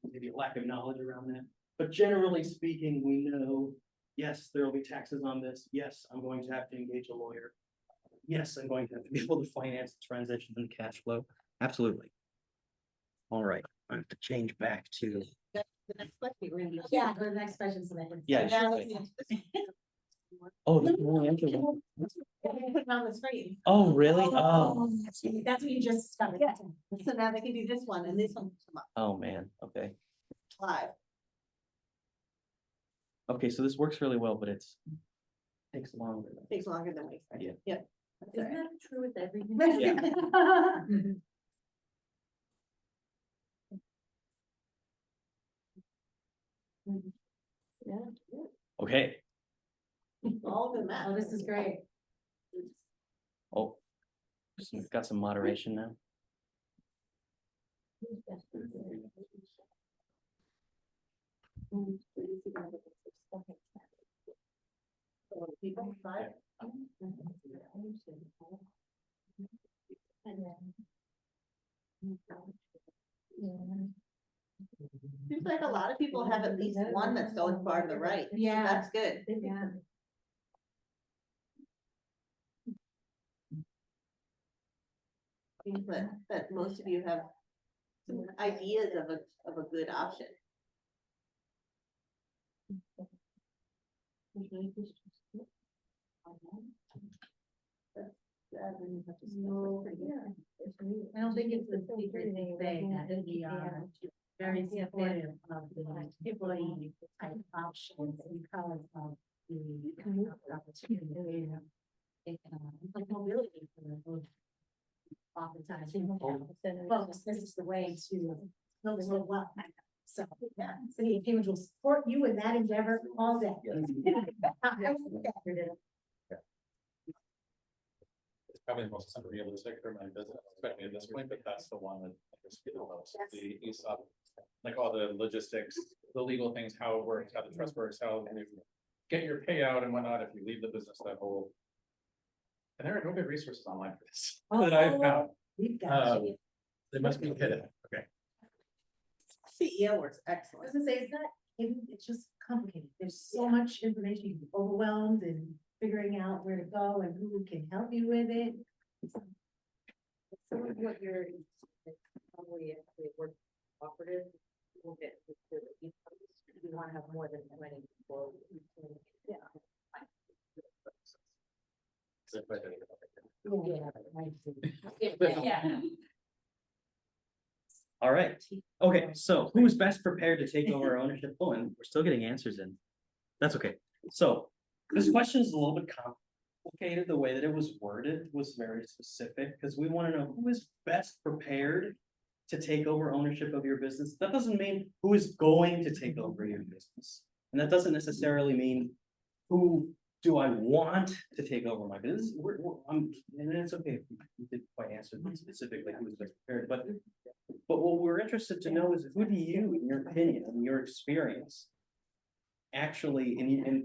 maybe a lack of knowledge around that. But generally speaking, we know, yes, there will be taxes on this. Yes, I'm going to have to engage a lawyer. Yes, I'm going to have to be able to finance the transition and cash flow. Absolutely. All right, I have to change back to. The next question, we're gonna be. Yeah, the next question. So Yeah. Now, Oh, the only answer. put it on the screen. Oh, really? Oh, That's what you just discovered. So now they can do this one and this one come up oh, man. Okay. live. Okay, so this works really well, but takes longer. Takes longer than we expected. Yeah. Yep. That's Isn't all right. that true with everything? Okay. All of them. Oh, this is great. Oh, so we've got some moderation now. People, five. Seems like a lot of people have at least one that's going far to the right. Yeah. That's good. Yeah. Seems that most of you have some ideas of a good option. I don't think it's the secret to say that we are very supportive of the employee type options because of the opportunity. Like mobility for oftentimes. Folks, this is the way to build a little wealth. So, yeah, City of Cambridge will support you in that endeavor all day. It's probably the most unrealistic for my business, especially at this point, but that's the one that I just feel the most. The ESOP, like all the logistics, the legal things, how it works, how the trust works, how you get your payout and whatnot if you leave the business that whole. And there are no good resources online for this that I've found. We've got. They must be hidden, okay. CEO works I excellent. was gonna say, it's just complicated. There's so much information, you can be overwhelmed and figuring out where to go and who can help you with it. Some of what you're probably actually work operative. Will get you want to have more than 20 people. Yeah. Yeah. All right. Okay, so who's best prepared to take over ownership? Oh, and we're still getting answers in. That's okay. So this question is a little bit complicated. The way that it was worded was very specific because we want to know who is best prepared to take over ownership of your business. That doesn't mean who is going to take over your business. And that doesn't necessarily mean who do I want to take over my business. And it's okay if you didn't quite answer specifically who is best prepared, but what we're interested to know is who do you, in your opinion, in your experience, actually in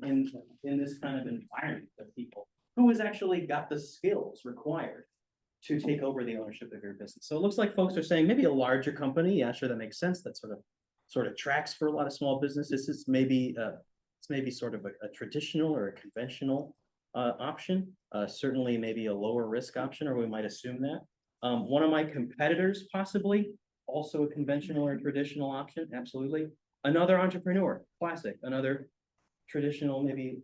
this kind of environment of people, who has actually got the skills required to take over the ownership of your business. So it looks like folks are saying maybe a larger company, yeah, sure, that makes sense. That sort of tracks for a lot of small businesses. This is maybe it's maybe sort of a traditional or a conventional option. Certainly maybe a lower risk option, or we might assume that. One of my competitors, possibly also a conventional or traditional option, absolutely. Another entrepreneur, classic, another traditional, maybe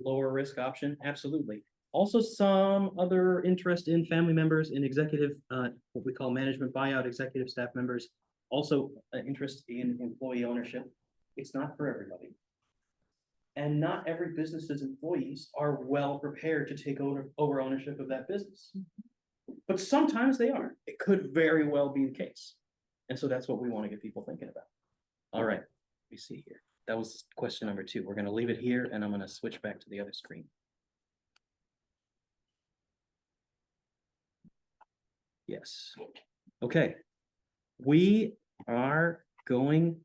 lower risk option, absolutely. Also, some other interest in family members, in executive, what we call management buyout, executive staff members, also interest in employee ownership. It's not for everybody. And not every business's employees are well prepared to take over ownership of that business. But sometimes they are. It could very well be the case. And so that's what we want to get people thinking about. All right, let me see here. That was question number 2. We're going to leave it here and I'm going to switch back to the other screen. Yes. Okay. We are going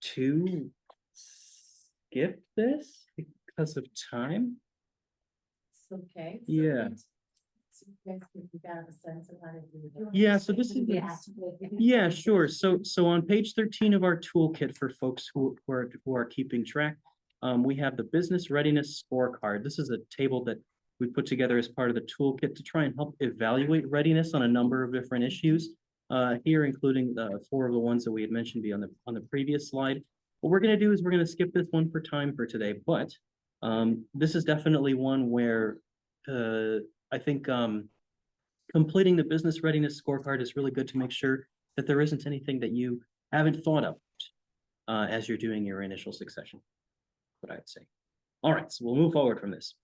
to skip this because of time. It's okay. Yeah. So you guys can got a sense of how to do it. Yeah, so this is, yeah, sure. So on page 13 of our toolkit for folks who are keeping track, we have the business readiness scorecard. This is a table that we put together as part of the toolkit to try and help evaluate readiness on a number of different issues. Here, including the 4 of the ones that we had mentioned on the previous slide. What we're going to do is we're going to skip this one for time for today, but this is definitely one where I think completing the business readiness scorecard is really good to make sure that there isn't anything that you haven't thought of as you're doing your initial succession, what I'd say. All right, so we'll move forward from this.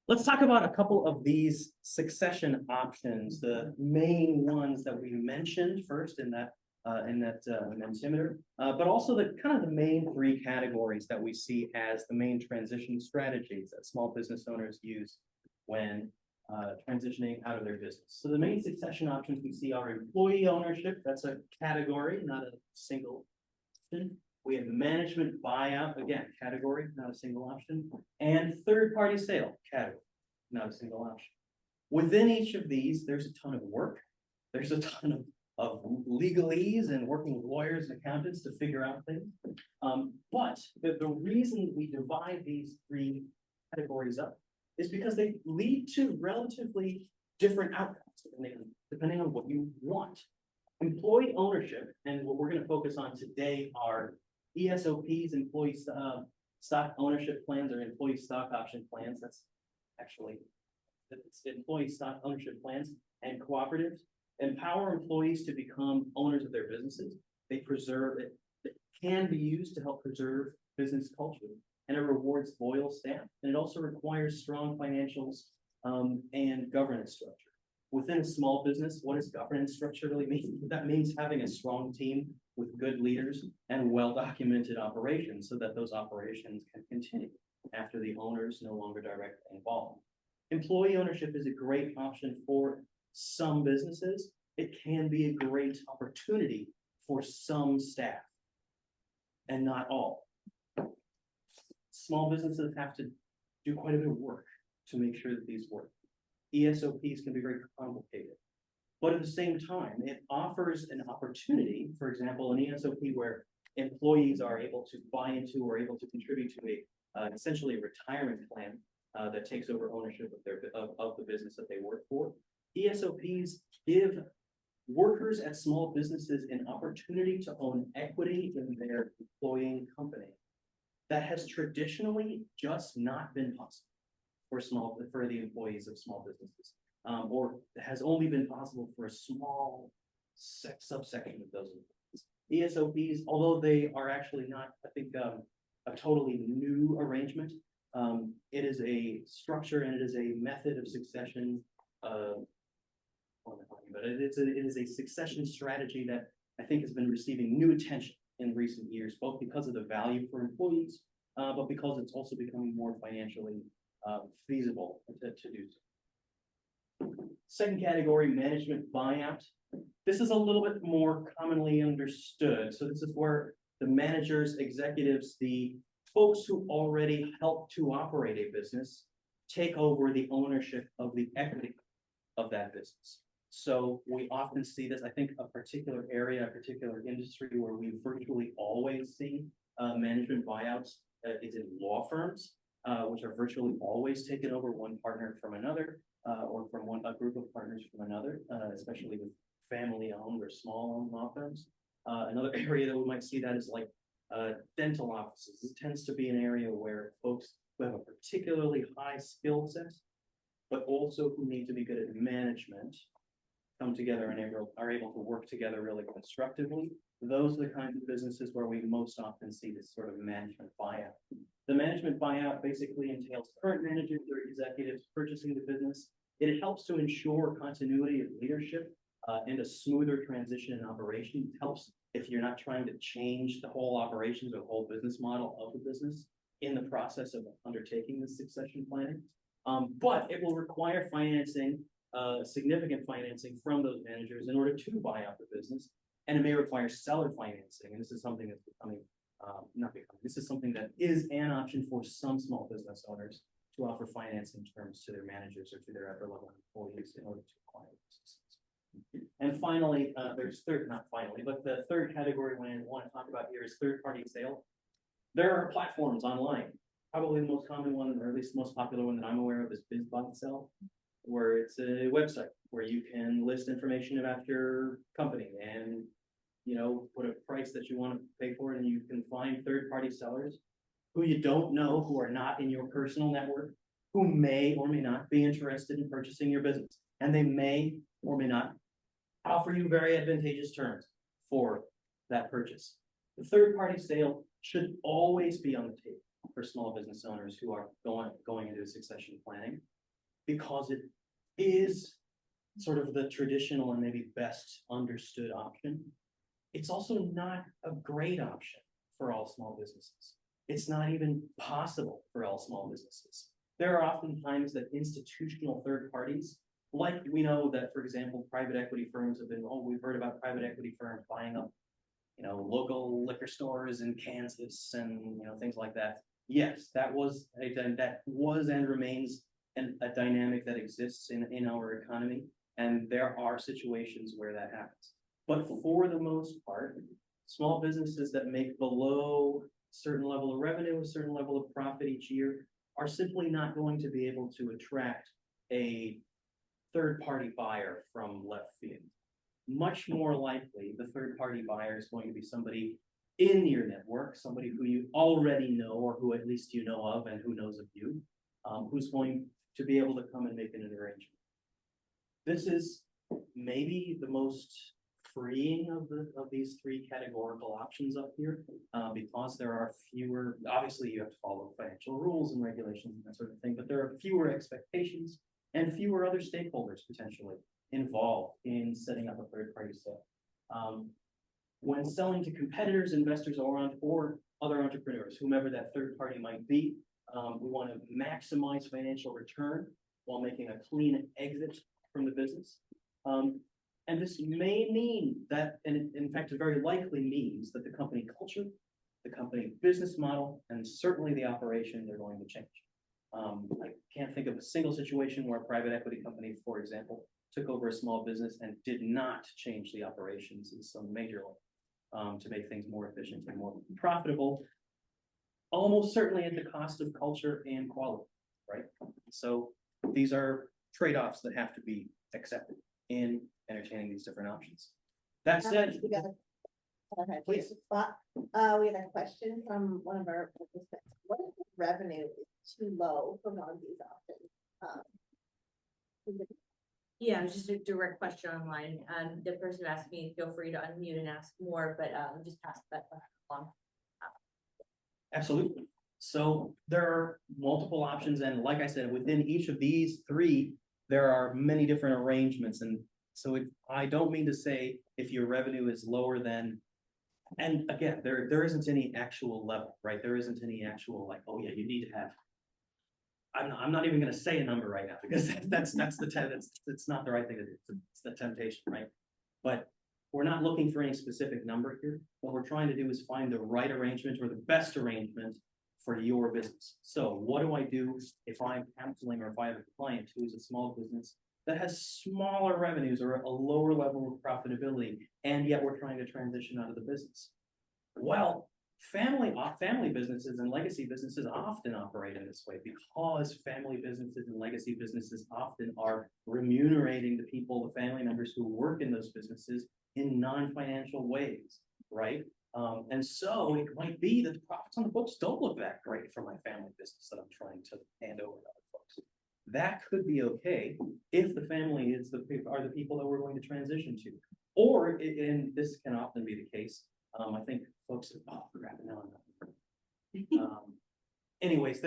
Let's talk about a couple of these succession options, the main ones that we mentioned first in that mentimeter, but also the kind of the main 3 categories that we see as the main transition strategies that small business owners use when transitioning out of their business. So the main succession options we see are employee ownership. That's a category, not a single option. We have management buyout, again, category, not a single option, and third-party sale category, not a single option. Within each of these, there's a ton of work. There's a ton of legalese and working with lawyers and accountants to figure out things. But the reason we divide these 3 categories up is because they lead to relatively different outcomes depending on what you want. Employee ownership, and what we're going to focus on today are ESOPs, employee stock ownership plans, or employee stock option plans. That's actually it's employee stock ownership plans and cooperatives. Empower employees to become owners of their businesses. They preserve it. It can be used to help preserve business culture, and it rewards loyal staff. And it also requires strong financials and governance structure. Within a small business, what does governance structure really mean? That means having a strong team with good leaders and well-documented operations so that those operations can continue after the owner is no longer directly involved. Employee ownership is a great option for some businesses. It can be a great opportunity for some staff and not all. Small businesses have to do quite a bit of work to make sure that these work. ESOPs can be very complicated, but at the same time, it offers an opportunity, for example, an ESOP where employees are able to buy into or able to contribute to a essentially a retirement plan that takes over ownership of the business that they work for. ESOPs give workers at small businesses an opportunity to own equity in their employing company. That has traditionally just not been possible for the employees of small businesses, or has only been possible for a small subsection of those employees. ESOPs, although they are actually not, I think, a totally new arrangement, it is a structure and it is a method of succession. It is a succession strategy that I think has been receiving new attention in recent years, both because of the value for employees, but because it's also becoming more financially feasible to do so. Second category, management buyout. This is a little bit more commonly understood. So this is where the managers, executives, the folks who already help to operate a business take over the ownership of the equity of that business. So we often see this, I think a particular area, a particular industry where we virtually always see management buyouts is in law firms, which are virtually always taken over one partner from another, or from a group of partners from another, especially with family-owned or small-owned law firms. Another area that we might see that is like dental offices. This tends to be an area where folks who have a particularly high skill set, but also who need to be good at management, come together and are able to work together really constructively. Those are the kinds of businesses where we most often see this sort of management buyout. The management buyout basically entails current managers or executives purchasing the business. It helps to ensure continuity of leadership and a smoother transition in operation. It helps if you're not trying to change the whole operations or the whole business model of the business in the process of undertaking the succession planning. But it will require financing, significant financing from those managers in order to buy out the business. And it may require seller financing. And this is something that's this is something that is an option for some small business owners to offer financing terms to their managers or to their upper level employees in order to acquire businesses. And finally, but the third category we want to talk about here is third-party sale. There are platforms online. Probably the most common one, or at least the most popular one that I'm aware of, is BizBuySell, where it's a website where you can list information about your company and, you know, put a price that you want to pay for it, and you can find third-party sellers who you don't know, who are not in your personal network, who may or may not be interested in purchasing your business, and they may or may not offer you very advantageous terms for that purchase. The third-party sale should always be on the table for small business owners who are going into succession planning, because it is sort of the traditional and maybe best understood option. It's also not a great option for all small businesses. It's not even possible for all small businesses. There are often times that institutional third parties, like we know that, for example, private equity firms have been, we've heard about private equity firms buying up, you know, local liquor stores in Kansas and, you know, things like that. Yes, that was and remains a dynamic that exists in our economy. And there are situations where that happens. But for the most part, small businesses that make below a certain level of revenue, a certain level of profit each year, are simply not going to be able to attract a third-party buyer from left field. Much more likely, the third-party buyer is going to be somebody in your network, somebody who you already know, or who at least you know of and who knows of you, who's going to be able to come and make an arrangement. This is maybe the most freeing of these three categorical options up here, because there are fewer, obviously you have to follow financial rules and regulations and that sort of thing, but there are fewer expectations and fewer other stakeholders potentially involved in setting up a third-party sale. When selling to competitors, investors, or other entrepreneurs, whomever that third party might be, we want to maximize financial return while making a clean exit from the business. And this may mean that, and in fact, it very likely means that the company culture, the company business model, and certainly the operations are going to change. I can't think of a single situation where a private equity company, for example, took over a small business and did not change the operations in some major way to make things more efficient and more profitable, almost certainly at the cost of culture and quality, right? So these are trade-offs that have to be accepted in entertaining these different options. That said, please. We have a question from one of our participants. What if the revenue is too low for one of these options? Yeah, it was just a direct question online. The person asked me, feel free to unmute and ask more, but just pass that along. Absolutely. So there are multiple options, and like I said, within each of these three, there are many different arrangements. And so I don't mean to say if your revenue is lower than, and again, there isn't any actual level, right? There isn't any actual like, oh yeah, you need to have. I'm not even going to say a number right now, because that's it's not the right thing to do. It's the temptation, right? But we're not looking for any specific number here. What we're trying to do is find the right arrangement or the best arrangement for your business. So what do I do if I'm counseling or if I have a client who is a small business that has smaller revenues or a lower level of profitability, and yet we're trying to transition out of the business. Well, family businesses and legacy businesses often operate in this way because family businesses and legacy businesses often are remunerating the people, the family members who work in those businesses in non-financial ways, right? And so it might be that the profits on the books don't look that great for my family business that I'm trying to hand over to other folks. That could be okay if the family are the people that we're going to transition to. Or, and this can often be the case, I think folks, oh crap, no, anyways,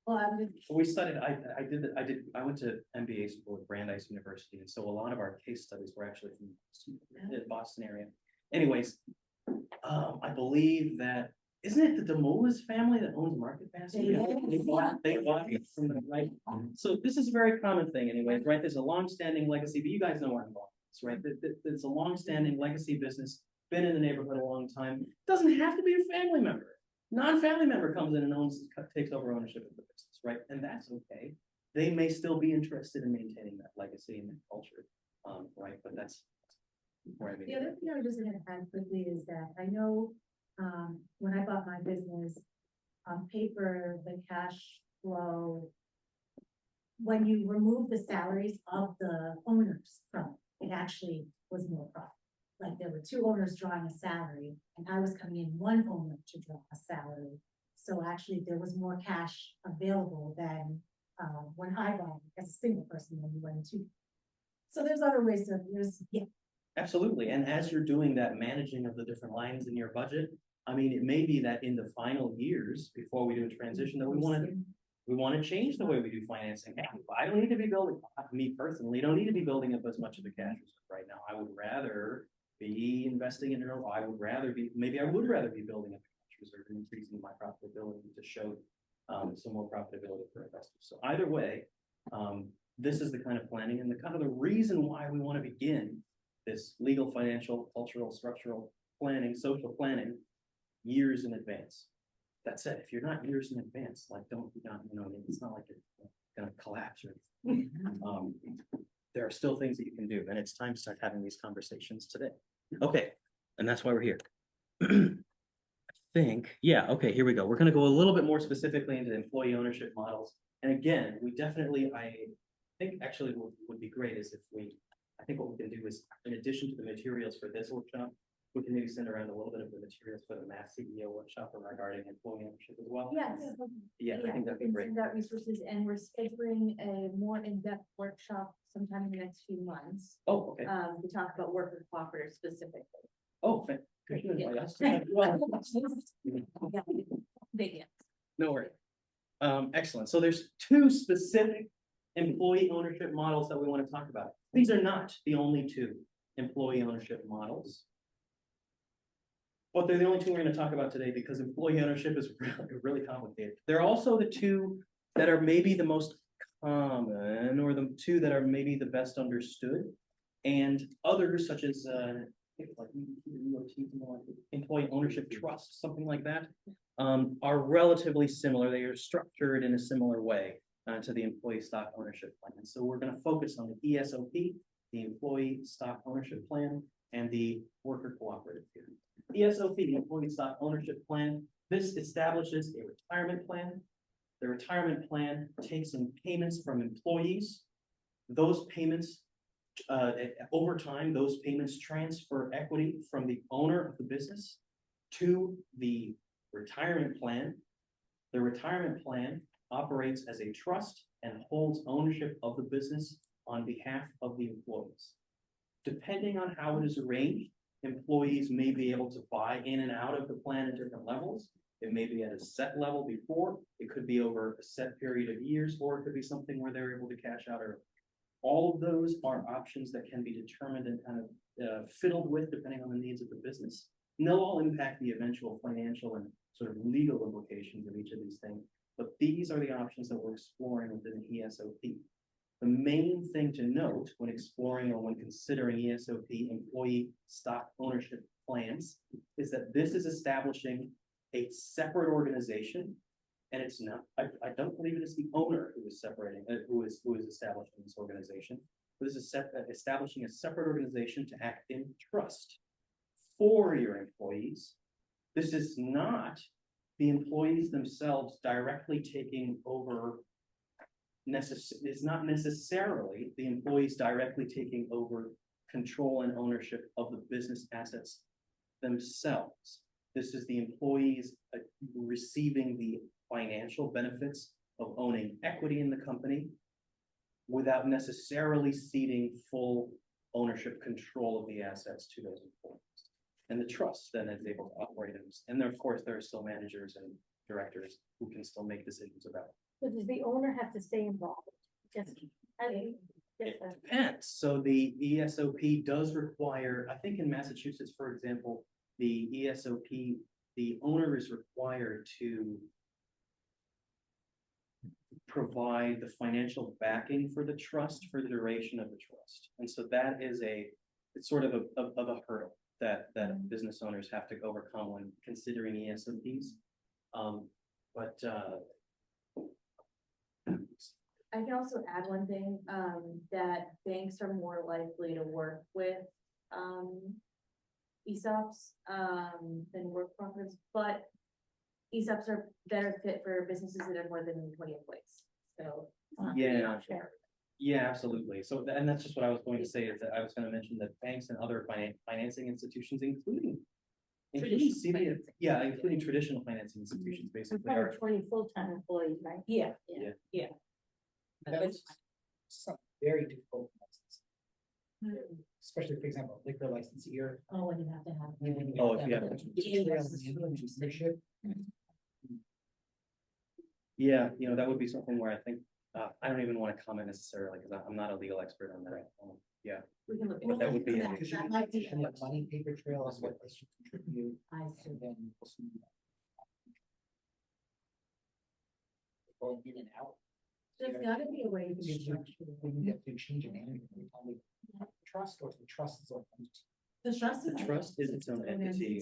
Well, I'm just, we studied, I went to MBA school at Brandeis University, and so a lot of our case studies were actually from the Boston area. Anyways, I believe that, isn't it the DeMoula's family that owns Market Basket? They bought it from the, right? So this is a very common thing anyways, right? There's a long-standing legacy, but you guys know where I'm going, right? There's a long-standing legacy business, been in the neighborhood a long time, doesn't have to be a family member. Non-family member comes in and takes over ownership of the business, right? And that's okay. They may still be interested in maintaining that legacy and that culture, right? But that's where I mean. the other thing I was just gonna add quickly is that I know, when I bought my business, on paper, the cash flow, when you remove the salaries of the owners from it, it actually was more profit. Like there were two owners drawing a salary and I was coming in one owner to draw a salary. So actually there was more cash available than when I bought as a single person when you went to. So there's other ways to, yeah. Absolutely, and as you're doing that managing of the different lines in your budget, I mean, it may be that in the final years, before we do a transition, that we want to change the way we do financing. I don't need to be building, me personally, don't need to be building up as much of the cash reserve right now. I would rather be investing in, maybe I would rather be building up a cash reserve and increasing my profitability to show some more profitability for investors. So either way, this is the kind of planning and the reason why we want to begin this legal, financial, cultural, structural planning, social planning years in advance. That said, if you're not years in advance, like it's not like you're gonna collapse or anything. There are still things that you can do, and it's time to start having these conversations today. Okay, and that's why we're here. Okay, here we go. We're gonna go a little bit more specifically into employee ownership models. And again, I think actually what would be great is I think what we can do is, in addition to the materials for this workshop, we can maybe send around a little bit of the materials for the Mass CEO workshop regarding employee ownership as well. Yes. Yeah, I think that'd be great. Send out resources, and we're scheduling a more in-depth workshop sometime in the next few months, Oh, okay. to talk about worker cooperatives specifically. Oh, could you invite us? Yeah, big yes. No worries. Excellent. So there's two specific employee ownership models that we want to talk about. These are not the only two employee ownership models. But they're the only two we're going to talk about today because employee ownership is really complicated. They're also the two that are maybe the most common, or the two that are maybe the best understood. And others such as employee ownership trust, something like that, are relatively similar. They are structured in a similar way to the employee stock ownership plan. So we're going to focus on the ESOP, the employee stock ownership plan, and the worker cooperative here. ESOP, the employee stock ownership plan, this establishes a retirement plan. The retirement plan takes in payments from employees. Those payments, over time, those payments transfer equity from the owner of the business to the retirement plan. The retirement plan operates as a trust and holds ownership of the business on behalf of the employees. Depending on how it is arranged, employees may be able to buy in and out of the plan at different levels. It may be at a set level before, it could be over a set period of years, or it could be something where they're able to cash out early. All of those are options that can be determined and kind of fiddled with depending on the needs of the business. And they'll all impact the eventual financial and sort of legal implications of each of these things. But these are the options that we're exploring within the ESOP. The main thing to note when exploring or when considering ESOP, employee stock ownership plans, is that this is establishing a separate organization, And it's not, I don't believe it is the owner who is separating, who is establishing this organization. This is establishing a separate organization to act in trust for your employees. This is not the employees themselves directly taking over. It's not necessarily the employees directly taking over control and ownership of the business assets themselves. This is the employees receiving the financial benefits of owning equity in the company without necessarily ceding full ownership control of the assets to those employees. And the trust then is able to operate in this. And then, of course, there are still managers and directors who can still make decisions about it. So does the owner have to stay involved? Just, It depends. So the ESOP does require, I think in Massachusetts, for example, the ESOP, the owner is required to provide the financial backing for the trust for the duration of the trust. And so that is it's sort of a hurdle that business owners have to overcome when considering ESOPs. I can also add one thing, that banks are more likely to work with, ESOPs, than work profits, but ESOPs are better fit for businesses that have more than 20 employees, so. Yeah, yeah, absolutely. So, and that's just what I was going to say, is that I was gonna mention that banks and other financing institutions, including Traditional including traditional financing institutions, basically are. 20 full-time employees, right? Yeah. Yeah. That's some very difficult license. Especially, for example, liquor license here. Oh, and you have to have. Oh, if you have- Membership. Yeah, that would be something where I think, I don't even want to comment necessarily, because I'm not a legal expert on that. Yeah, We can look but that would be. Because you That might be- can have money paper trail is what they should contribute, I see. and then we'll see. Going in and out. There's gotta be a way to You structure have to change an name every time we trust, or if the trust is open. the trust. The trust is its own entity.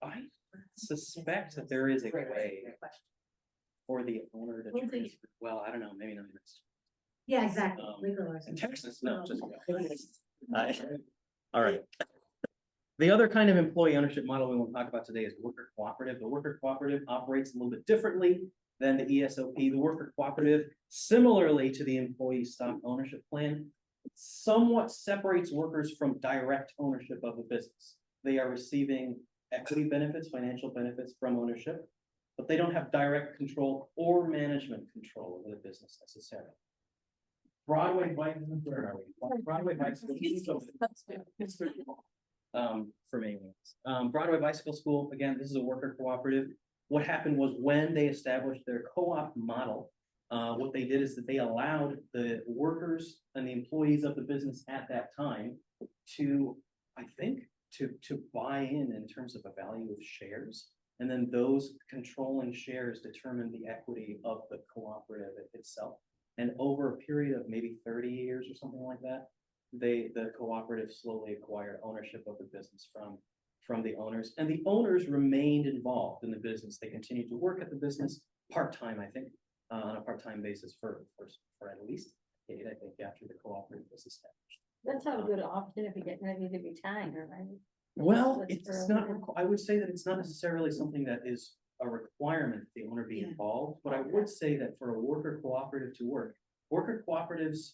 I suspect that there is a way for the owner to Well, they- transfer. Well, I don't know, maybe not. Yeah, exactly. Um, Legalize In it. Texas, no, just. All right. The other kind of employee ownership model we want to talk about today is worker cooperative. The worker cooperative operates a little bit differently than the ESOP. The worker cooperative, similarly to the employee stock ownership plan, somewhat separates workers from direct ownership of the business. They are receiving equity benefits, financial benefits from ownership, but they don't have direct control or management control over the business necessarily. Broadway Bike, where are we? Broadway Bicycle. For me, Broadway Bicycle School, again, this is a worker cooperative. What happened was when they established their co-op model, what they did is that they allowed the workers and the employees of the business at that time to, I think, to buy in terms of a value of shares. And then those controlling shares determine the equity of the cooperative itself. And over a period of maybe 30 years or something like that, the cooperative slowly acquired ownership of the business from the owners, and the owners remained involved in the business. They continued to work at the business part-time, I think, on a part-time basis for at least a decade, I think, after the cooperative was established. That's how a good opportunity getting ready to retire, right? Well, That's it's for- not, I would say that it's not necessarily something that is a requirement that the owner be involved, but I would say that for a worker cooperative to work, worker cooperatives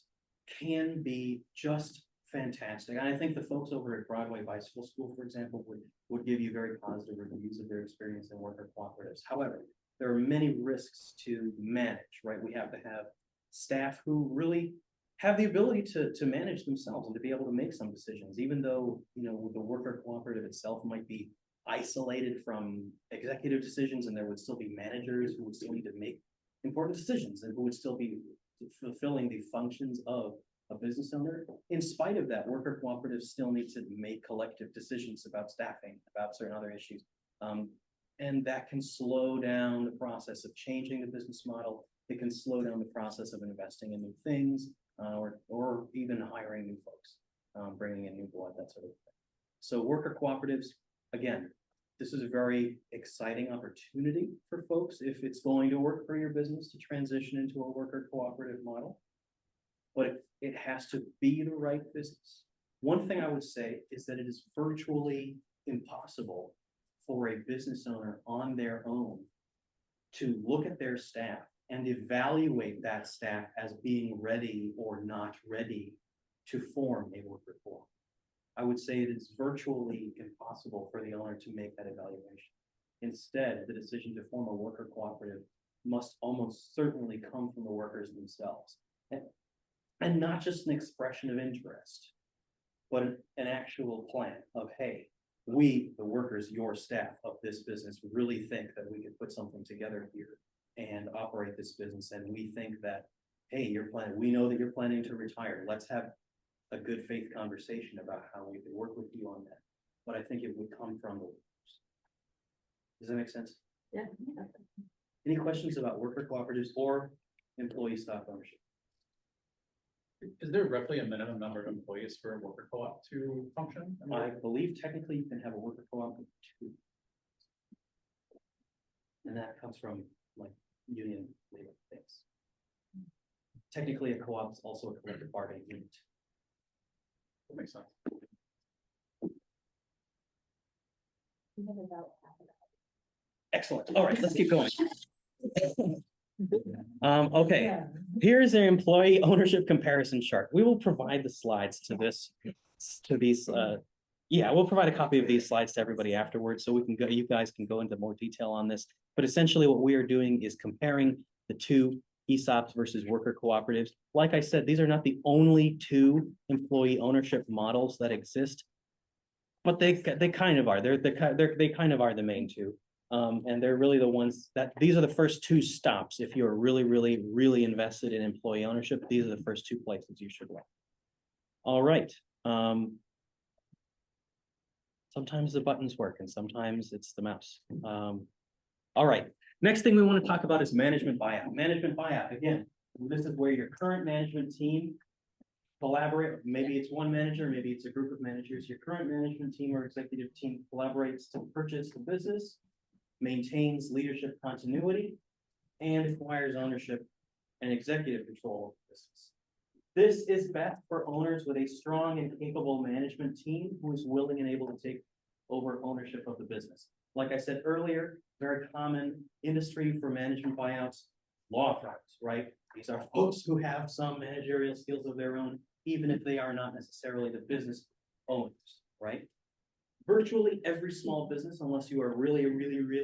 can be just fantastic. And I think the folks over at Broadway Bicycle School, for example, would give you very positive reviews of their experience in worker cooperatives. However, there are many risks to manage, right? We have to have staff who really have the ability to manage themselves and to be able to make some decisions, even though, the worker cooperative itself might be isolated from executive decisions, and there would still be managers who would still need to make important decisions and who would still be fulfilling the functions of a business owner. In spite of that, worker cooperatives still need to make collective decisions about staffing, about certain other issues. And that can slow down the process of changing the business model. It can slow down the process of investing in new things, or even hiring new folks, bringing in new blood, that sort of thing. So worker cooperatives, again, this is a very exciting opportunity for folks if it's going to work for your business to transition into a worker cooperative model. But it has to be the right business. One thing I would say is that it is virtually impossible for a business owner on their own to look at their staff and evaluate that staff as being ready or not ready to form a worker co-op. I would say it is virtually impossible for the owner to make that evaluation. Instead, the decision to form a worker cooperative must almost certainly come from the workers themselves. And not just an expression of interest, but an actual plan of, hey, we, the workers, your staff of this business, really think that we could put something together here and operate this business. And we think that, hey, we know that you're planning to retire. Let's have a good faith conversation about how we could work with you on that. But I think it would come from the workers. Does that make sense? Yeah. Any questions about worker cooperatives or employee stock ownership? Is there roughly a minimum number of employees for a worker co-op to function? I believe technically you can have a worker co-op of 2. And that comes from like union labor things. Technically, a co-op is also a collective bargaining unit. That makes sense. Excellent. All right, let's keep going. Okay, here's an employee ownership comparison chart. We will provide the slides to these. Yeah, we'll provide a copy of these slides to everybody afterwards, so we can go. You guys can go into more detail on this. But essentially, what we are doing is comparing the two ESOPs versus worker cooperatives. Like I said, these are not the only 2 employee ownership models that exist, but they kind of are. They kind of are the main 2. And they're really the ones that these are the first 2 stops. If you're really invested in employee ownership, these are the first 2 places you should look. All right. Sometimes the buttons work and sometimes it's the mouse. All right. Next thing we want to talk about is management buyout. Management buyout, again, this is where your current management team collaborate. Maybe it's one manager, maybe it's a group of managers. Your current management team or executive team collaborates to purchase the business, maintains leadership continuity, and acquires ownership and executive control of the business. This is best for owners with a strong and capable management team who is willing and able to take over ownership of the business. Like I said earlier, very common industry for management buyouts, law firms, right? These are folks who have some managerial skills of their own, even if they are not necessarily the business owners, right? Virtually every small business, unless you are really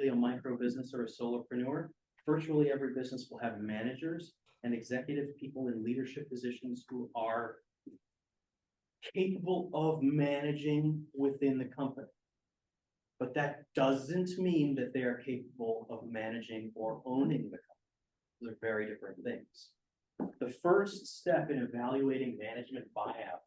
a micro business or a solopreneur, virtually every business will have managers and executive people in leadership positions who are capable of managing within the company. But that doesn't mean that they are capable of managing or owning the company. Those are very different things. The first step in evaluating management buyout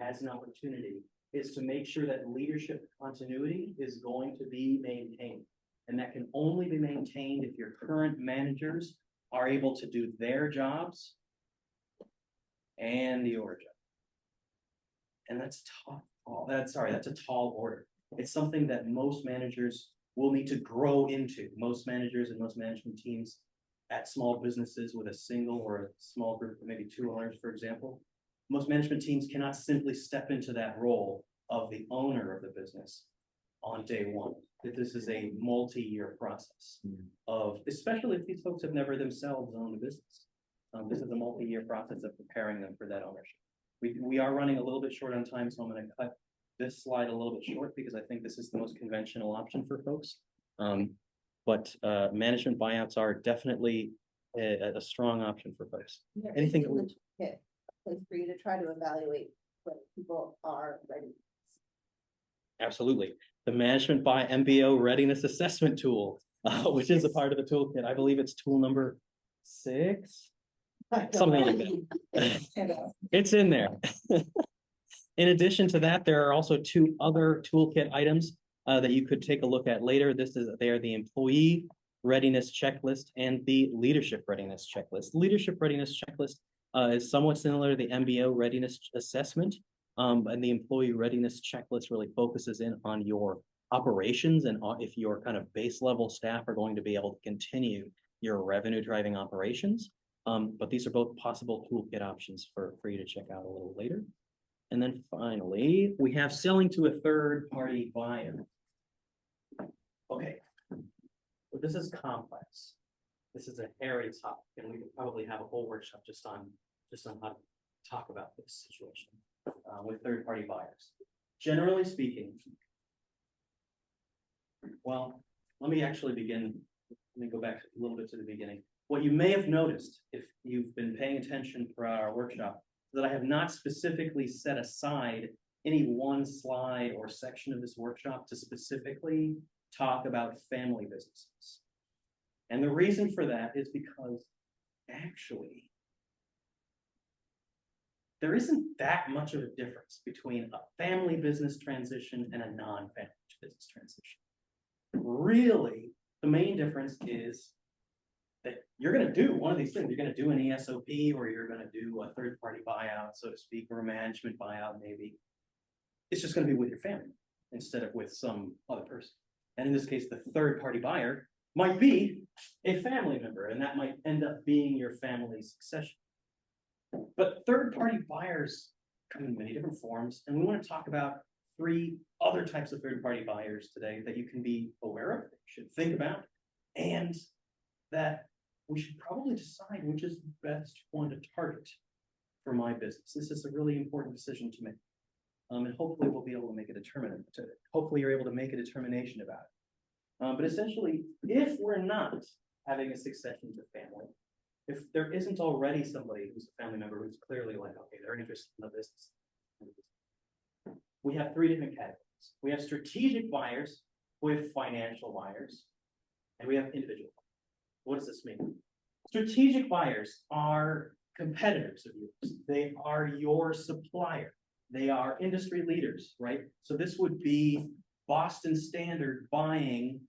as an opportunity is to make sure that leadership continuity is going to be maintained. And that can only be maintained if your current managers are able to do their jobs and your job. And that's a tall order. It's something that most managers will need to grow into. Most managers and most management teams at small businesses with a single or a small group, maybe 2 owners, for example, most management teams cannot simply step into that role of the owner of the business on day 1. That this is a multi-year process of, especially if these folks have never themselves owned a business. This is a multi-year process of preparing them for that ownership. We are running a little bit short on time, so I'm going to cut this slide a little bit short because I think this is the most conventional option for folks. But management buyouts are definitely a strong option for folks. Anything that we place for you to try to evaluate what people are ready. Absolutely. The management by MBO readiness assessment tool, which is a part of the toolkit. I believe it's tool number 6, something like that. It's in there. In addition to that, there are also 2 other toolkit items that you could take a look at later. They are the employee readiness checklist and the leadership readiness checklist. The leadership readiness checklist is somewhat similar to the MBO readiness assessment. And the employee readiness checklist really focuses in on your operations and if your kind of base level staff are going to be able to continue your revenue driving operations. But these are both possible toolkit options for you to check out a little later. And then finally, we have selling to a third party buyer. Okay. Well, this is complex. This is a hairy topic, and we could probably have a whole workshop just on how to talk about this situation with third party buyers. Generally speaking, well, let me actually begin. Let me go back a little bit to the beginning. What you may have noticed, if you've been paying attention throughout our workshop, is that I have not specifically set aside any one slide or section of this workshop to specifically talk about family businesses. And the reason for that is because actually, there isn't that much of a difference between a family business transition and a non-family business transition. Really, the main difference is that you're going to do one of these things. You're going to do an ESOP, or you're going to do a third-party buyout, so to speak, or a management buyout, maybe. It's just going to be with your family instead of with some other person. And in this case, the third-party buyer might be a family member, and that might end up being your family's succession. But third-party buyers come in many different forms, and we want to talk about 3 other types of third-party buyers today that you can be aware of, should think about, and that we should probably decide which is the best one to target for my business. This is a really important decision to make. And hopefully we'll be able to make a hopefully you're able to make a determination about it. But essentially, if we're not having a succession to family, if there isn't already somebody who's a family member who's clearly like, okay, they're interested in the business, we have 3 different categories. We have strategic buyers, we have financial buyers, and we have individual buyers. What does this mean? Strategic buyers are competitors of yours. They are your supplier. They are industry leaders, right? So this would be Boston Standard buying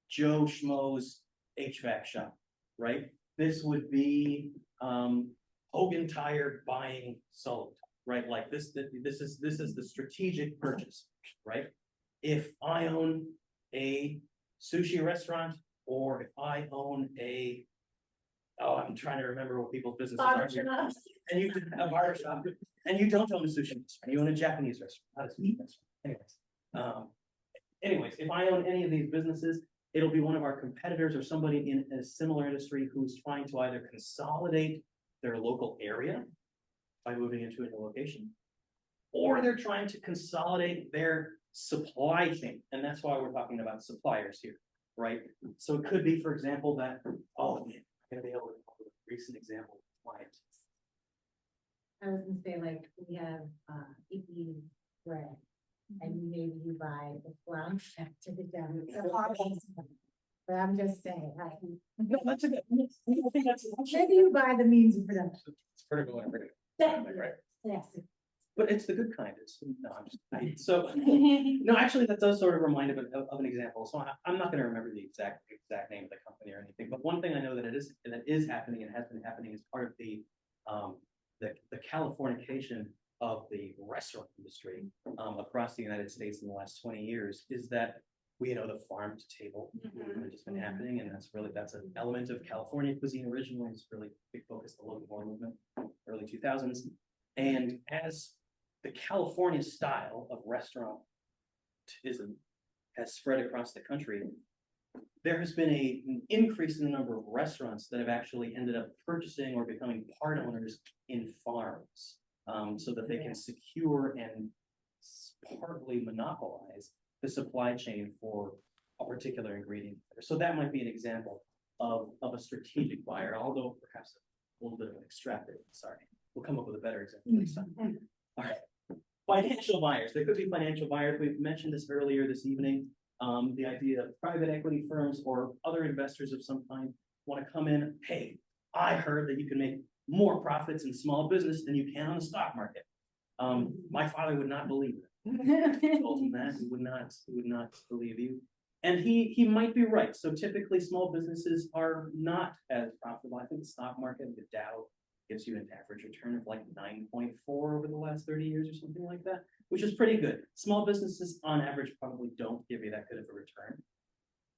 Joe Schmo's HVAC shop, right? This would be Hogan Tire buying Sullivan, right? Like this is the strategic purchase, right? If I own a sushi restaurant, or if I own I'm trying to remember what people's businesses are. And you a barbershop, and you don't own a sushi restaurant, you own a Japanese restaurant, not a sushi restaurant. Anyways, if I own any of these businesses, it'll be one of our competitors or somebody in a similar industry who's trying to either consolidate their local area by moving into a new location, or they're trying to consolidate their supply chain. And that's why we're talking about suppliers here, right? So it could be, for example, that, oh, man, I'm gonna be able to come up with a recent example of a client. I was gonna say, like, we have, icky bread, and maybe you buy the flour to the down. But I'm just saying, like, No, that's a good. I think that's maybe you buy the means of production. It's vertical integration. Right. Yes. But it's the good kind. No, I'm just, so, no, actually, that does sort of remind of an example. So I'm not going to remember the exact name of the company or anything. But one thing I know that is happening and has been happening as part of the Californication of the restaurant industry across the United States in the last 20 years is that we know the farm to table movement has been happening, and that's an element of California cuisine originally. It's really big focus, the local bar movement, early 2000s. And as the California style of restaurantism has spread across the country, there has been an increase in the number of restaurants that have actually ended up purchasing or becoming part owners in farms, so that they can secure and partly monopolize the supply chain for a particular ingredient. So that might be an example of a strategic buyer, although perhaps a little bit of an extrapolate. Sorry, we'll come up with a better example next time. All right. Financial buyers. There could be financial buyers. We've mentioned this earlier this evening. The idea of private equity firms or other investors of some kind want to come in. Hey, I heard that you can make more profits in small business than you can on the stock market. My father would not believe it. I told him that he would not believe you. And he might be right. So typically small businesses are not as profitable. I think the stock market, the Dow gives you an average return of like 9.4 over the last 30 years or something like that, which is pretty good. Small businesses on average probably don't give you that good of a return.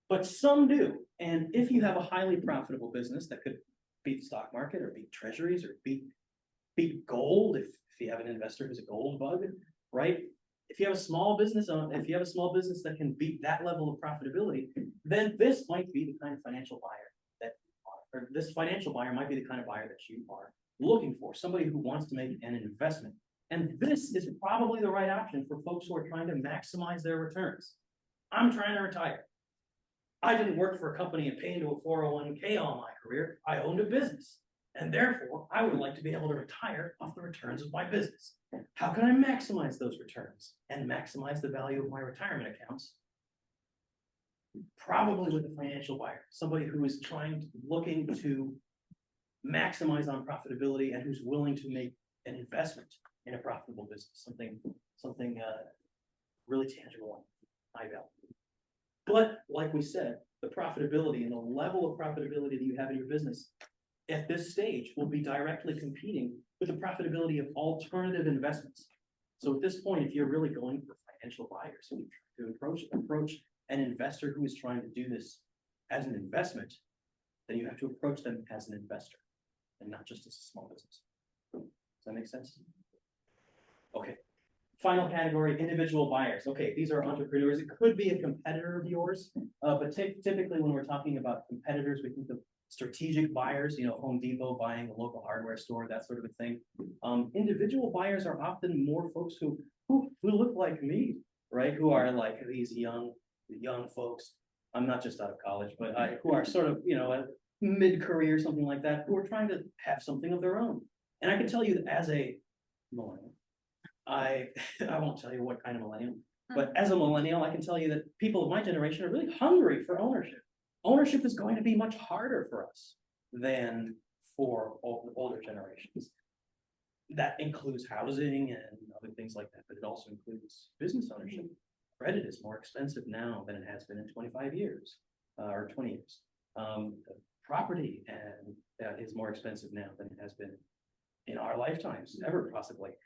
But some do, and if you have a highly profitable business that could beat the stock market or beat treasuries or beat gold, if you have an investor who's a gold bug, right? If you have a small business that can beat that level of profitability, then this might be the kind of financial buyer or this financial buyer might be the kind of buyer that you are looking for, somebody who wants to make an investment. And this is probably the right option for folks who are trying to maximize their returns. I'm trying to retire. I didn't work for a company and pay into a 401k all my career. I owned a business. And therefore, I would like to be able to retire off the returns of my business. How can I maximize those returns and maximize the value of my retirement accounts? Probably with a financial buyer, somebody who is looking to maximize on profitability and who's willing to make an investment in a profitable business, something really tangible and high value. But like we said, the profitability and the level of profitability that you have in your business at this stage will be directly competing with the profitability of alternative investments. So at this point, if you're really going for financial buyers and to approach an investor who is trying to do this as an investment, then you have to approach them as an investor and not just as a small business. Does that make sense? Okay. Final category, individual buyers. Okay, these are entrepreneurs. It could be a competitor of yours, but typically when we're talking about competitors, we think of strategic buyers, Home Depot buying a local hardware store, that sort of a thing. Individual buyers are often more folks who look like me, right? Who are like these young folks. I'm not just out of college, but who are sort of, mid-career, something like that, who are trying to have something of their own. And I can tell you that as a millennial, I won't tell you what kind of millennial, but as a millennial, I can tell you that people of my generation are really hungry for ownership. Ownership is going to be much harder for us than for older generations. That includes housing and other things like that, but it also includes business ownership. Credit is more expensive now than it has been in 25 years or 20 years. Property is more expensive now than it has been in our lifetimes, ever possibly.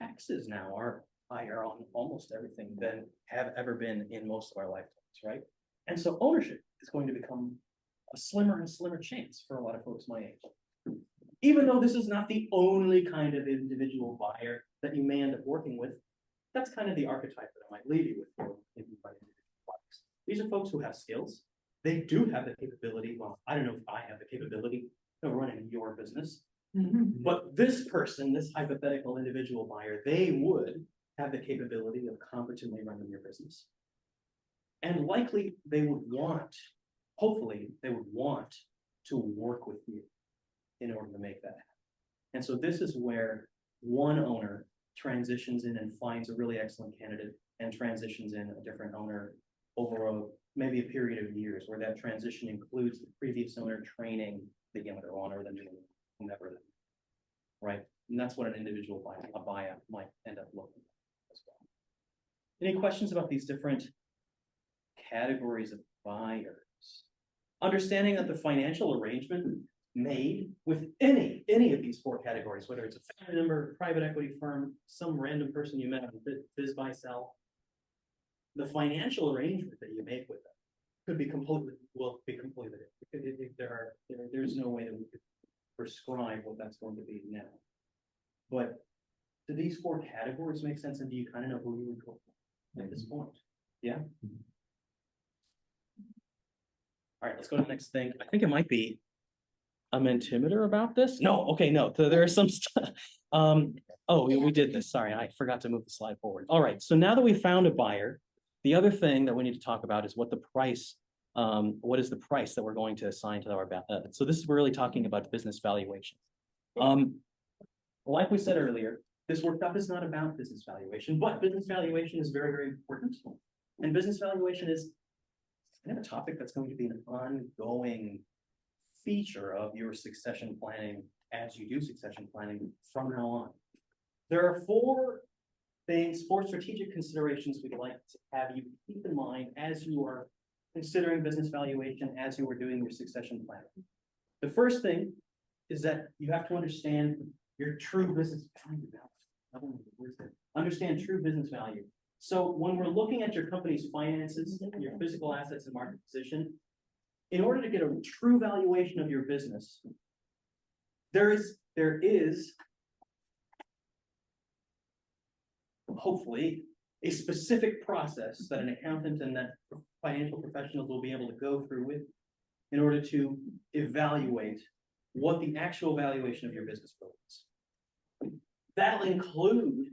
Taxes now are higher on almost everything than have ever been in most of our lifetimes, right? And so ownership is going to become a slimmer and slimmer chance for a lot of folks my age. Even though this is not the only kind of individual buyer that you may end up working with, that's kind of the archetype that I might leave you with for individual buyers. These are folks who have skills. They do have the capability. Well, I don't know if I have the capability of running your business, but this person, this hypothetical individual buyer, they would have the capability of competently running your business. And likely they would want, hopefully they would want to work with you in order to make that happen. And so this is where one owner transitions in and finds a really excellent candidate and transitions in a different owner over maybe a period of years, where that transition includes the previous owner training the younger owner, then whomever, right? And that's what an individual buyout might end up looking like as well. Any questions about these different categories of buyers? Understanding that the financial arrangement made with any of these four categories, whether it's a family member, private equity firm, some random person you met on Biz Buy Sell, the financial arrangement that you make with them could be completely different. There's no way that we could prescribe what that's going to be now. But do these four categories make sense, and do you kind of know who you would go for at this point? Yeah. All right, let's go to the next thing. I think it might be a Mentimeter about this. No, okay, no. So there is some stuff. Oh, we did this. Sorry, I forgot to move the slide forward. All right, so now that we found a buyer, the other thing that we need to talk about is what the price. What is the price that we're going to assign to our so this is really talking about business valuation. Like we said earlier, this workshop is not about business valuation, but business valuation is very, very important. And business valuation is kind of a topic that's going to be an ongoing feature of your succession planning as you do succession planning from now on. There are four strategic considerations we'd like to have you keep in mind as you are considering business valuation, as you are doing your succession planning. The first thing is that you have to understand your true business. Understand true business value. So when we're looking at your company's finances, your physical assets and market position, in order to get a true valuation of your business, there is hopefully a specific process that an accountant and that financial professionals will be able to go through with in order to evaluate what the actual valuation of your business is. That'll include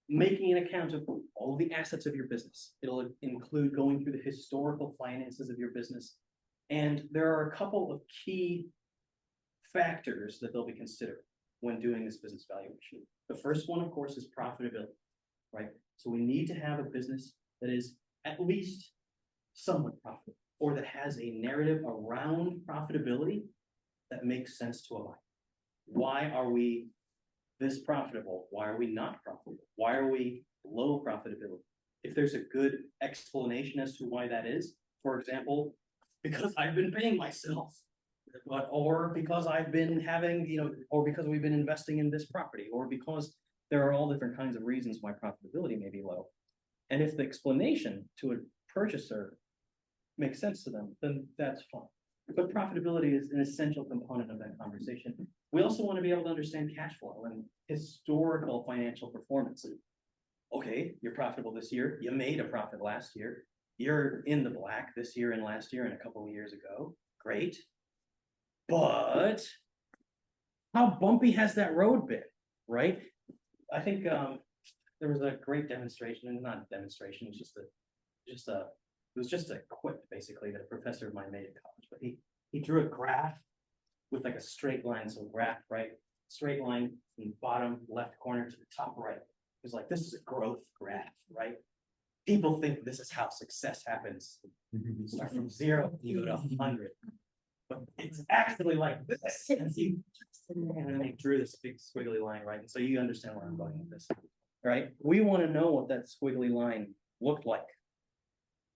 making an account of all of the assets of your business. It'll include going through the historical finances of your business. And there are a couple of key factors that they'll be considering when doing this business valuation. The first one, of course, is profitability, right? So we need to have a business that is at least somewhat profitable, or that has a narrative around profitability that makes sense to a buyer. Why are we this profitable? Why are we not profitable? Why are we low profitability? If there's a good explanation as to why that is, for example, because I've been paying myself, or because I've been having, or because we've been investing in this property, or because there are all different kinds of reasons why profitability may be low. And if the explanation to a purchaser makes sense to them, then that's fine. But profitability is an essential component of that conversation. We also want to be able to understand cash flow and historical financial performance. Okay, you're profitable this year. You made a profit last year. You're in the black this year and last year and a couple of years ago. Great. But how bumpy has that road been, right? I think there was a great demonstration, and not a demonstration, it's it was just a quip basically that a professor of mine made at college, but he drew a graph with like a straight line, so graph, right? Straight line from the bottom left corner to the top right. It's like, this is a growth graph, right? People think this is how success happens. You start from 0, you go to 100. But it's actually like this. And then he drew this big squiggly line, right? And so you understand where I'm going with this, right? We want to know what that squiggly line looked like.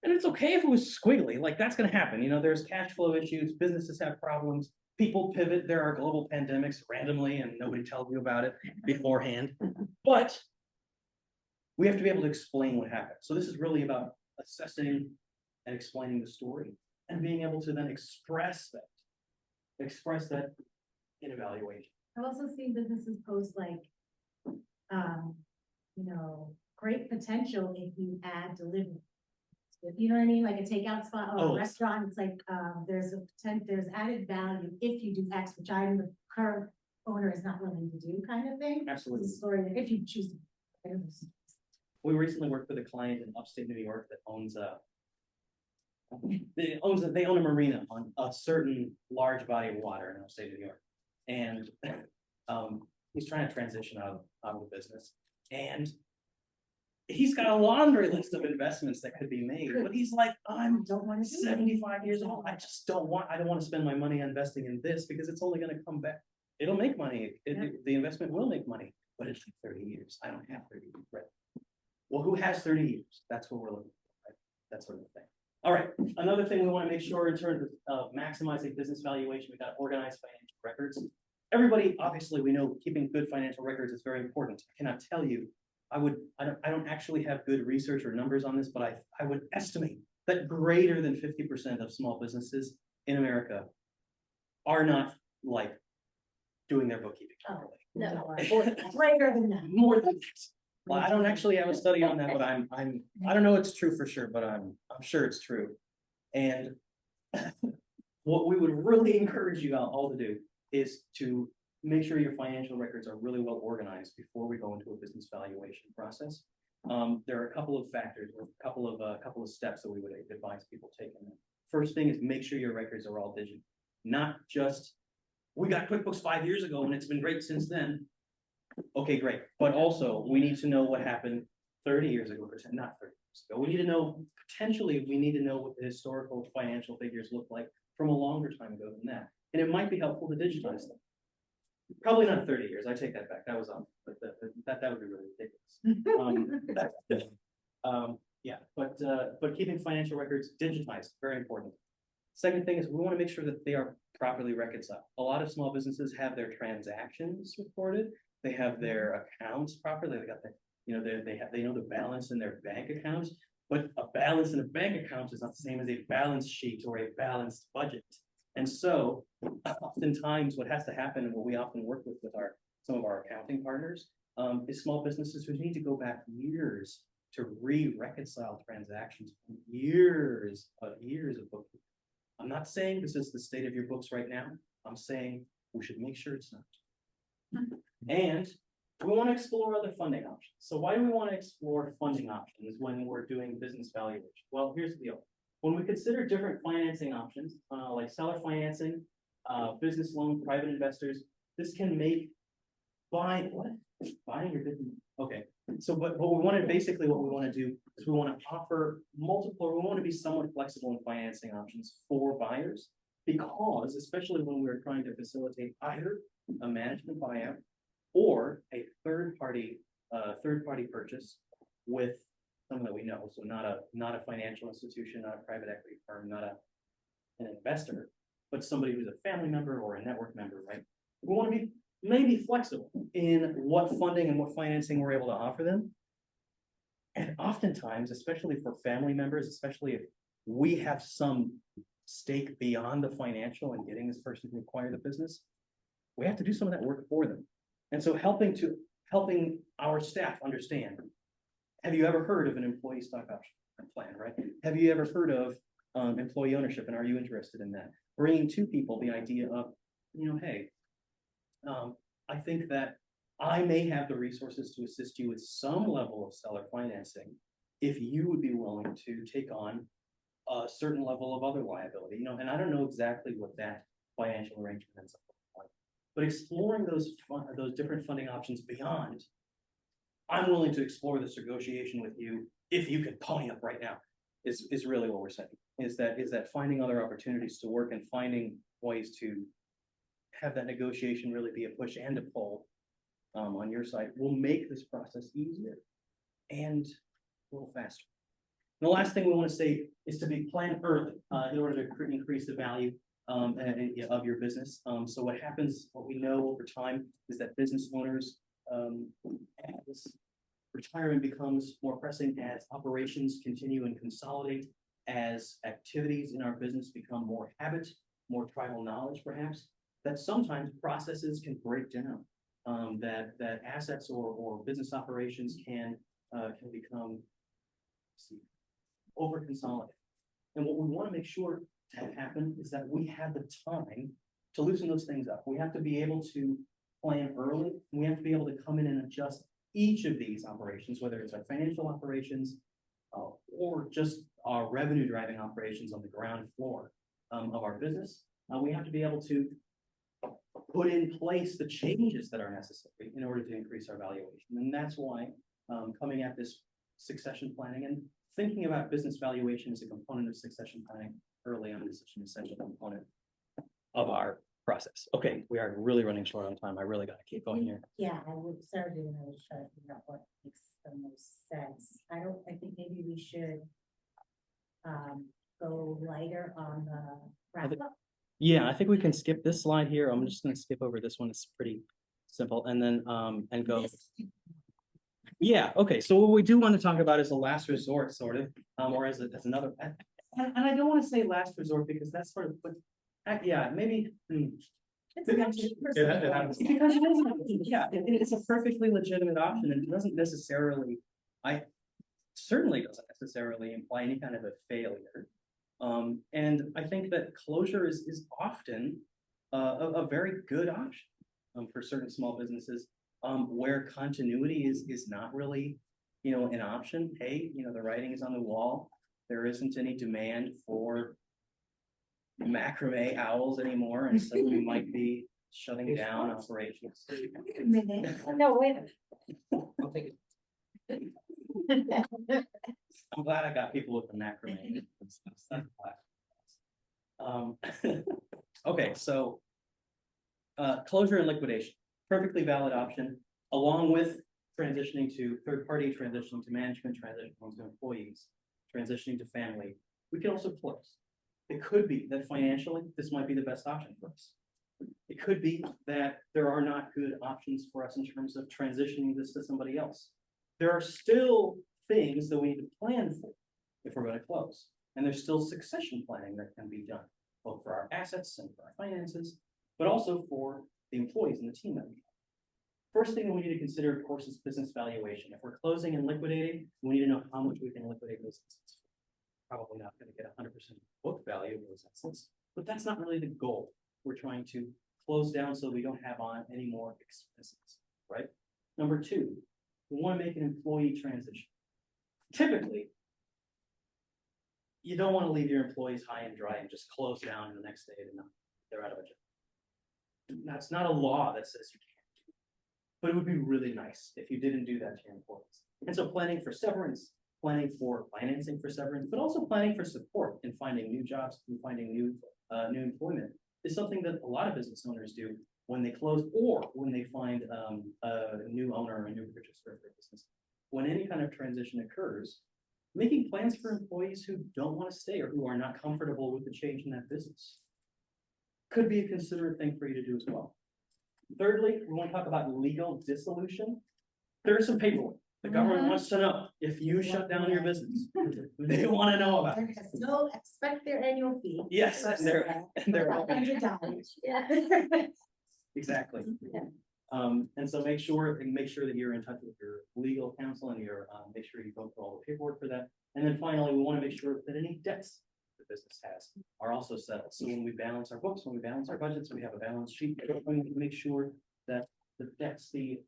And it's okay if it was squiggly, like that's going to happen. There's cash flow issues, businesses have problems, people pivot, there are global pandemics randomly and nobody tells you about it beforehand. But we have to be able to explain what happened. So this is really about assessing and explaining the story and being able to then express that in evaluation. I've also seen businesses post like, great potential if you add delivery. You know what I mean? Like a takeout spot or a restaurant, it's like, there's added value if you do X, which I'm the current owner is not willing to do kind of thing. Absolutely. It's a story that if you choose to. We recently worked with a client in upstate New York that they own a marina on a certain large body of water in upstate New York. And he's trying to transition out of the business. And he's got a laundry list of investments that could be made, but he's like, I'm 75 years old. I don't want to spend my money investing in this because it's only going to come back. It'll make money. The investment will make money, but it's like 30 years. I don't have 30 years. Right. Well, who has 30 years? That's what we're looking for, right? That sort of thing. All right. Another thing we want to make sure in terms of maximizing business valuation, we've got organized financial records. Everybody, obviously, we know keeping good financial records is very important. I cannot tell you. I don't actually have good research or numbers on this, but I would estimate that greater than 50% of small businesses in America are not like doing their bookkeeping properly. No, Greater than that. More than that. Well, I don't actually have a study on that, but I don't know it's true for sure, but I'm sure it's true. And what we would really encourage you all to do is to make sure your financial records are really well organized before we go into a business valuation process. There are a couple of factors, or a couple of steps that we would advise people take in. First thing is make sure your records are all digital, not just we got QuickBooks 5 years ago and it's been great since then. Okay, great. But also we need to know what happened 30 years ago, not 30 years ago. We need to know, potentially, we need to know what the historical financial figures look like from a longer time ago than that. And it might be helpful to digitize them. Probably not 30 years. I take that back. That was but that would be really ridiculous. Yeah, but keeping financial records digitized, very important. Second thing is we want to make sure that they are properly reconciled. A lot of small businesses have their transactions reported. They have their accounts properly. They got the, they know the balance in their bank accounts. But a balance in a bank account is not the same as a balance sheet or a balanced budget. And so oftentimes what has to happen and what we often work with some of our accounting partners is small businesses who need to go back years to reconcile transactions, years of bookkeeping. I'm not saying this is the state of your books right now. I'm saying we should make sure it's not. And we want to explore other funding options. So why do we want to explore funding options when we're doing business valuation? Well, here's the deal. When we consider different financing options, like seller financing, business loan, private investors, this can make buying your business. Okay, so but what we want to do is we want to offer multiple, we want to be somewhat flexible in financing options for buyers, because especially when we're trying to facilitate either a management buyout or a third party purchase with someone that we know, so not a financial institution, not a private equity firm, not an investor, but somebody who's a family member or a network member, right? We want to be maybe flexible in what funding and what financing we're able to offer them. And oftentimes, especially for family members, especially if we have some stake beyond the financial and getting this person to acquire the business, we have to do some of that work for them. And so helping our staff understand, have you ever heard of an employee stock option plan, right? Have you ever heard of employee ownership, and are you interested in that? Bringing to people the idea of, hey, I think that I may have the resources to assist you with some level of seller financing if you would be willing to take on a certain level of other liability, and I don't know exactly what that financial arrangement ends up like, but exploring those different funding options beyond, I'm willing to explore this negotiation with you if you can pony up right now, is really what we're saying, is that finding other opportunities to work and finding ways to have that negotiation really be a push and a pull on your side will make this process easier and a little faster. And the last thing we want to say is to be planned early in order to increase the value of your business. So what we know over time is that business owners, as retirement becomes more pressing, as operations continue and consolidate, as activities in our business become more habit, more tribal knowledge perhaps, that sometimes processes can break down, that assets or business operations can become over consolidated. And what we want to make sure to have happen is that we have the time to loosen those things up. We have to be able to plan early. We have to be able to come in and adjust each of these operations, whether it's our financial operations or just our revenue driving operations on the ground floor of our business. We have to be able to put in place the changes that are necessary in order to increase our valuation. And that's why coming at this succession planning and thinking about business valuation as a component of succession planning early on is such an essential component of our process. Okay, we are really running short on time. I really got to keep going here. Yeah, I would start doing I was trying to figure out what makes the most sense. I think maybe we should go lighter on the wrap up. Yeah, I think we can skip this slide here. I'm just going to skip over this one. It's pretty simple, and then and go. Yeah, okay. So what we do want to talk about is a last resort, sort of, or as another. And I don't want to say last resort because that's sort of, but yeah, maybe. It's an option. Because it's a perfectly legitimate option, and it doesn't necessarily, certainly doesn't necessarily imply any kind of a failure. And I think that closure is often a very good option for certain small businesses where continuity is not really, an option. Hey, the writing is on the wall. There isn't any demand for macrame owls anymore, and so we might be shutting down operations. No, wait a minute. I'll take it. I'm glad I got people with the macrame. Okay, so closure and liquidation, perfectly valid option, along with transitioning to third party, transitioning to management, transitioning to employees, transitioning to family. We can also close. It could be that financially, this might be the best option for us. It could be that there are not good options for us in terms of transitioning this to somebody else. There are still things that we need to plan for if we're gonna close. And there's still succession planning that can be done, both for our assets and for our finances, but also for the employees and the team that we have. First thing that we need to consider, of course, is business valuation. If we're closing and liquidating, we need to know how much we can liquidate those assets. Probably not gonna get 100% book value of those assets, but that's not really the goal. We're trying to close down so we don't have on any more expenses, right? Number two, we wanna make an employee transition. Typically, you don't wanna leave your employees high and dry and just close down and the next day they're out of a job. That's not a law that says you can't do it. But it would be really nice if you didn't do that to your employees. And so planning for severance, planning for financing for severance, but also planning for support in finding new jobs and finding new employment is something that a lot of business owners do when they close or when they find a new owner or a new purchaser for their business. When any kind of transition occurs, making plans for employees who don't want to stay or who are not comfortable with the change in that business could be a considerate thing for you to do as well. Thirdly, we want to talk about legal dissolution. There is some paperwork. The government wants to know if you shut down your business. They want to know about it. Still expect their annual fee. Yes, and they're $100. Yeah. exactly. Yeah. And so make sure that you're in touch with your legal counsel and make sure you go through all the paperwork for that. And then finally, we want to make sure that any debts the business has are also settled. So when we balance our books, when we balance our budgets, we have a balance sheet, we need to make sure that the debts, the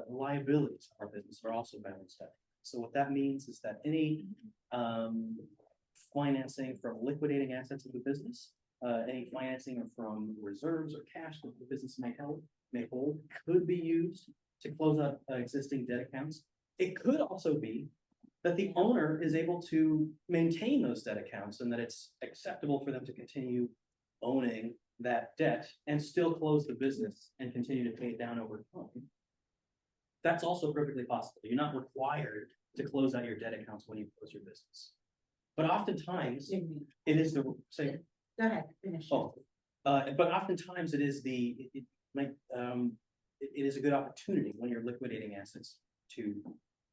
liabilities of our business are also balanced out. So what that means is that any financing from liquidating assets of the business, any financing from reserves or cash that the business may hold could be used to close out existing debt accounts. It could also be that the owner is able to maintain those debt accounts and that it's acceptable for them to continue owning that debt and still close the business and continue to pay it down over time. That's also perfectly possible. You're not required to close out your debt accounts when you close your business. But oftentimes, it is the, say, Go ahead, finish. but oftentimes it is it is a good opportunity when you're liquidating assets to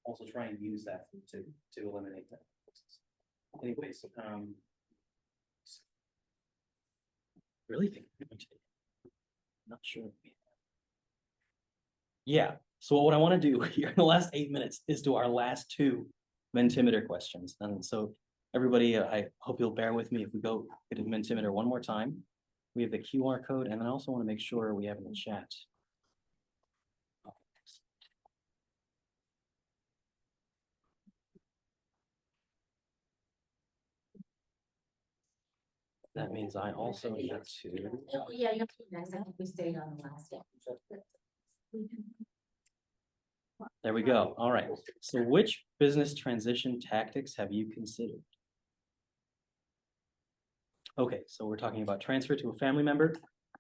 also try and use that to eliminate that. Anyways, really think not sure. Yeah. So what I want to do here in the last 8 minutes is do our last two Mentimeter questions. And so everybody, I hope you'll bear with me if we go to Mentimeter one more time. We have the QR code, and I also want to make sure we have it in the chat. That means I also need to. Oh, yeah, you have to be nice. I think we stayed on the last day. There we go. All right. So which business transition tactics have you considered? Okay, so we're talking about transfer to a family member,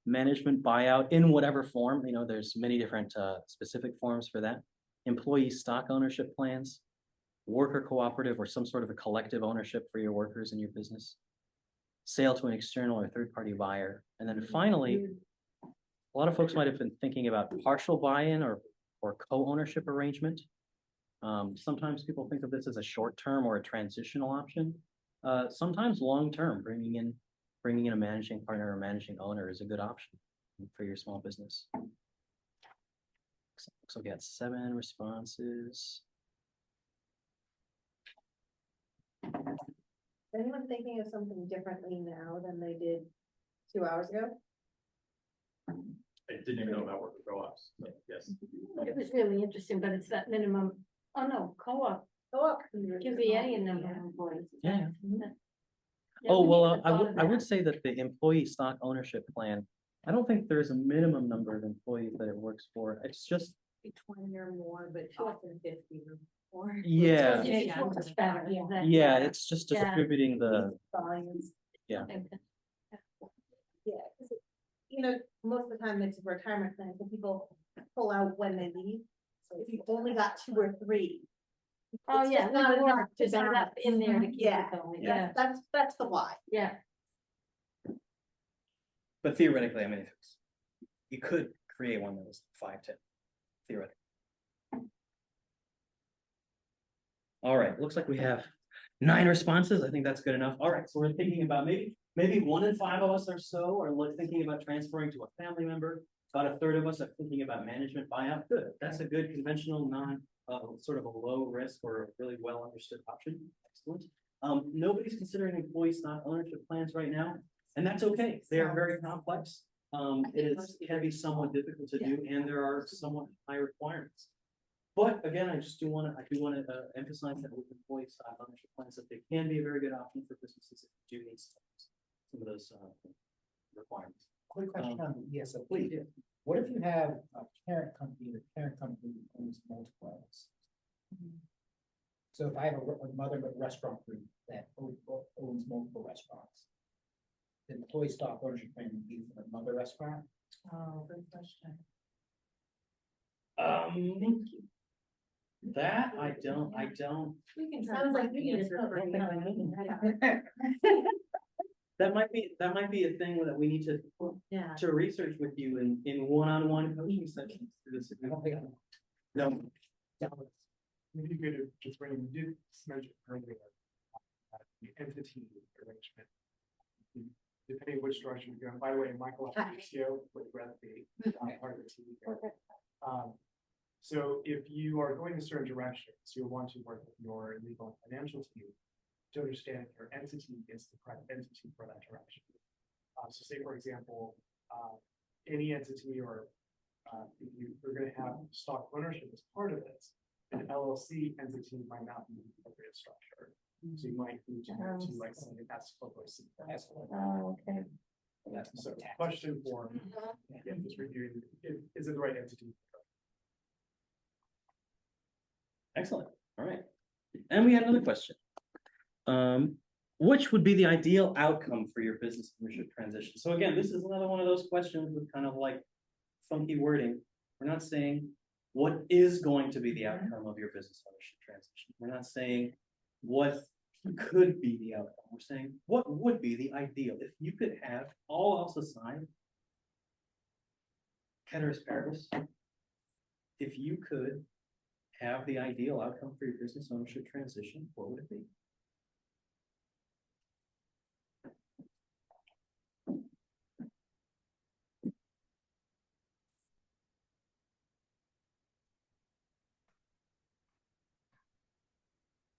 management buyout in whatever form. You know, there's many different specific forms for that. Employee stock ownership plans, worker cooperative or some sort of a collective ownership for your workers in your business, sale to an external or third-party buyer. And then finally, a lot of folks might have been thinking about partial buy-in or co-ownership arrangement. Sometimes people think of this as a short-term or a transitional option. Sometimes long-term, bringing in a managing partner or managing owner is a good option for your small business. So we got 7 responses. Is anyone thinking of something differently now than they did 2 hours ago? I didn't even know about worker co-ops, so yes. It was really interesting, but it's that minimum, oh no, co-op can be any number of employees. Yeah. Yeah, Oh, we well, never thought of I would that. say that the employee stock ownership plan, I don't think there's a minimum number of employees that it works for. It's just, 20 or more, but often 50 or more. yeah, It's much better, yeah. yeah, it's just Yeah. distributing the, Volumes. yeah. Yeah, 'cause you know, most of the time it's a retirement plan, so people pull out when they leave. So if you only got 2 or 3. Oh, it's yeah, just not we work enough to to set up in there to keep Yeah. it going, yeah, That's the why. yeah. But theoretically, I mean, you could create one that was 5, 10, theoretically. All right, looks like we have 9 responses. I think that's good enough. All right, so we're thinking about maybe 1 in 5 of us or so are thinking about transferring to a family member. About a third of us are thinking about management buyout. Good. That's a good conventional, sort of a low risk or a really well understood option. Excellent. Nobody's considering employee stock ownership plans right now, and that's okay. They are very complex. Can be somewhat difficult to do, and there are somewhat high requirements. But again, I do want to emphasize that with employee stock ownership plans, that they can be a very good option for businesses if you do need some of those requirements. Quick question on the ESOP. What if you have a parent company, the parent company owns multiple entities? So if I have a mother restaurant group that owns multiple restaurants, the employee stock ownership plan would be for the mother restaurant? Oh, good question. That I don't. We can try Sounds to like we need to answer put for you. That might be a thing that we need Yeah. to research with you in one-on-one coaching sessions. I don't think I'm. No, Maybe you could just bring, you did mention earlier, the entity arrangement. Depending which direction you're going, by the way, Michael Aparicio would rather be part of the team. So if you are going a certain direction, so you'll want to work with your legal and financial team to understand if your entity is the correct entity for that direction. So say, for example, any entity or if you're going to have stock ownership as part of this, an LLC entity might not be the appropriate structure. So you might need to move to like something that's corporation. Oh, okay. So question for, again, just reviewing, is it the right entity? excellent. All right. And we had another question. Which would be the ideal outcome for your business ownership transition? So again, this is another one of those questions with kind of like funky wording. We're not saying what is going to be the outcome of your business ownership transition. We're not saying what could be the outcome. We're saying what would be the ideal if you could have all else aside. Ceteris paribus. If you could have the ideal outcome for your business ownership transition, what would it be?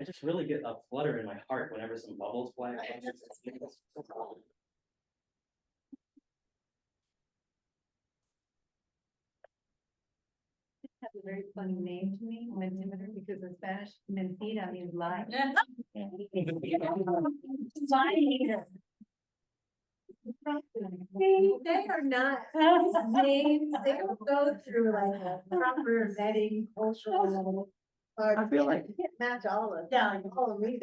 I just really get a flutter in my heart whenever some bubbles fly. Has a very funny name to me, Mentimeter, because in Spanish, mentira means lie. They are not names, they don't go through like a proper vetting, cultural. I feel like You can't match all of Yeah. them. All of these.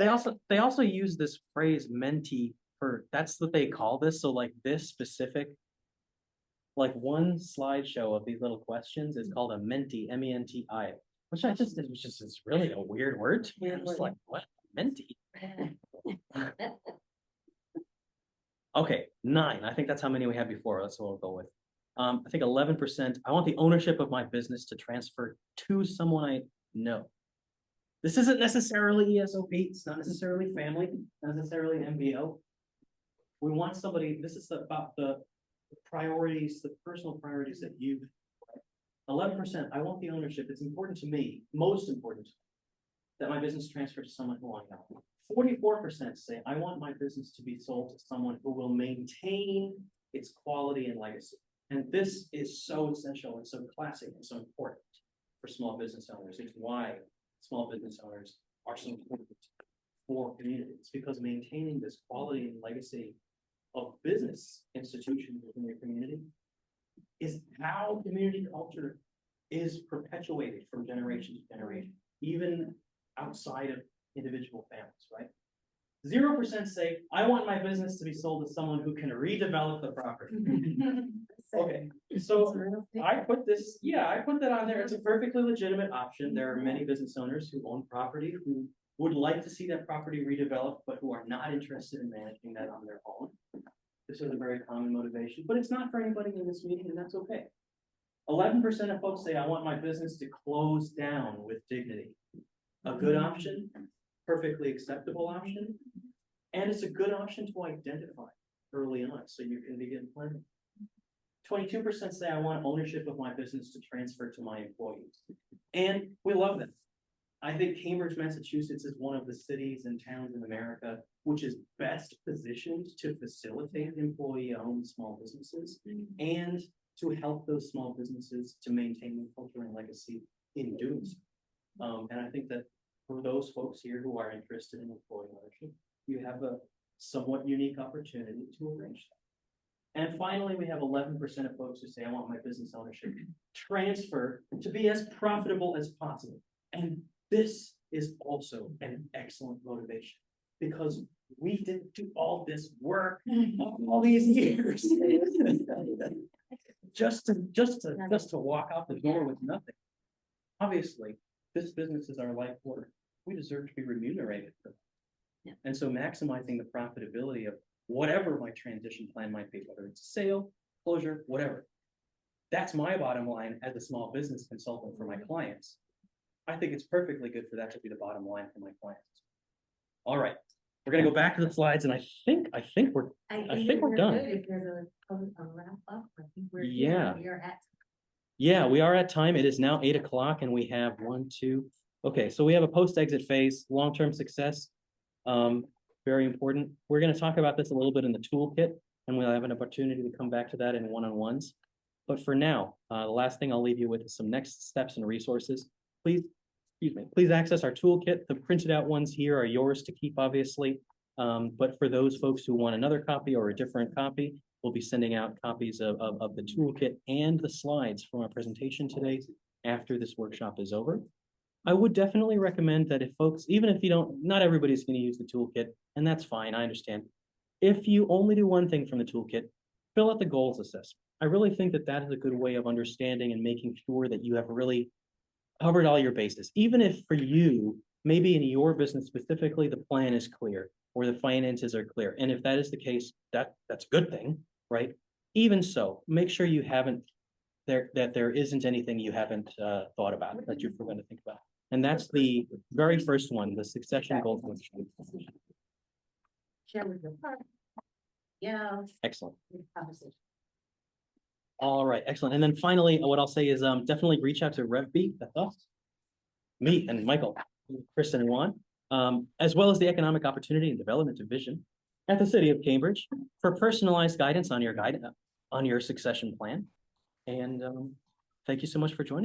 they also use this phrase mentee for, that's what they call this. So like this specific, like one slideshow of these little questions is called a mentee, MENTI, which it was just it's really a weird word to me. I'm just like, what, mentee? Okay, 9. I think that's how many we had before. That's what we'll go with. I think 11%. I want the ownership of my business to transfer to someone I know. This isn't necessarily ESOP. It's not necessarily family, not necessarily MBO. We want somebody. This is about the priorities, the personal priorities that you. 11%. I want the ownership. It's important to me. Most important that my business transfer to someone who I know. 44% say, I want my business to be sold to someone who will maintain its quality and legacy. And this is so essential and so classic and so important for small business owners. It's why small business owners are so important for communities, because maintaining this quality and legacy of business institutions within your community is how community culture is perpetuated from generation to generation, even outside of individual families, right? 0% say, I want my business to be sold to someone who can redevelop the property. Okay, so I put that on there. It's a perfectly legitimate option. There are many business owners who own property who would like to see that property redeveloped, but who are not interested in managing that on their own. This is a very common motivation, but it's not for anybody in this meeting, and that's okay. 11% of folks say, I want my business to close down with dignity. A good option, perfectly acceptable option, and it's a good option to identify early on, so you can begin planning. 22% say, I want ownership of my business to transfer to my employees. And we love that. I think Cambridge, Massachusetts is one of the cities and towns in America which is best positioned to facilitate employee-owned small businesses and to help those small businesses to maintain the culture and legacy in doing so. And I think that for those folks here who are interested in employee ownership, you have a somewhat unique opportunity to arrange that. And finally, we have 11% of folks who say, I want my business ownership transfer to be as profitable as possible. And this is also an excellent motivation because we didn't do all this work all these years. just to walk out the door with nothing. Obviously, this business is our life work. We deserve to be remunerated for that. And so maximizing the profitability of whatever my transition plan might be, whether it's sale, closure, whatever. That's my bottom line as a small business consultant for my clients. I think it's perfectly good for that to be the bottom line for my clients. All right, we're gonna go back to the slides, and I think we're done. If there's a wrap up, I think we're. Yeah. We are at. Yeah, we are at time. It is now 8 o'clock and we have 1, 2. Okay, so we have a post-exit phase, long-term success. Very important. We're going to talk about this a little bit in the toolkit, and we'll have an opportunity to come back to that in one-on-ones. But for now, the last thing I'll leave you with is some next steps and resources. Please access our toolkit. The printed out ones here are yours to keep, obviously. But for those folks who want another copy or a different copy, we'll be sending out copies of the toolkit and the slides from our presentation today after this workshop is over. I would definitely recommend that if folks, even if you don't, not everybody's going to use the toolkit, and that's fine, I understand. If you only do one thing from the toolkit, fill out the goals assessment. I really think that that is a good way of understanding and making sure that you have really covered all your bases. Even if for you, maybe in your business specifically, the plan is clear or the finances are clear. And if that is the case, that's a good thing, right? Even so, make sure you haven't, that there isn't anything you haven't thought about that you're going to think about. And that's the very first one, the succession goals. Share with your partner. Yeah. Excellent. Conversation. All right, excellent. And then finally, what I'll say is definitely reach out to RevB, that's us, me and Michael, Kristen and Juan, as well as the Economic Opportunity and Development Division at the City of Cambridge for personalized guidance on your succession plan. And thank you so much for joining.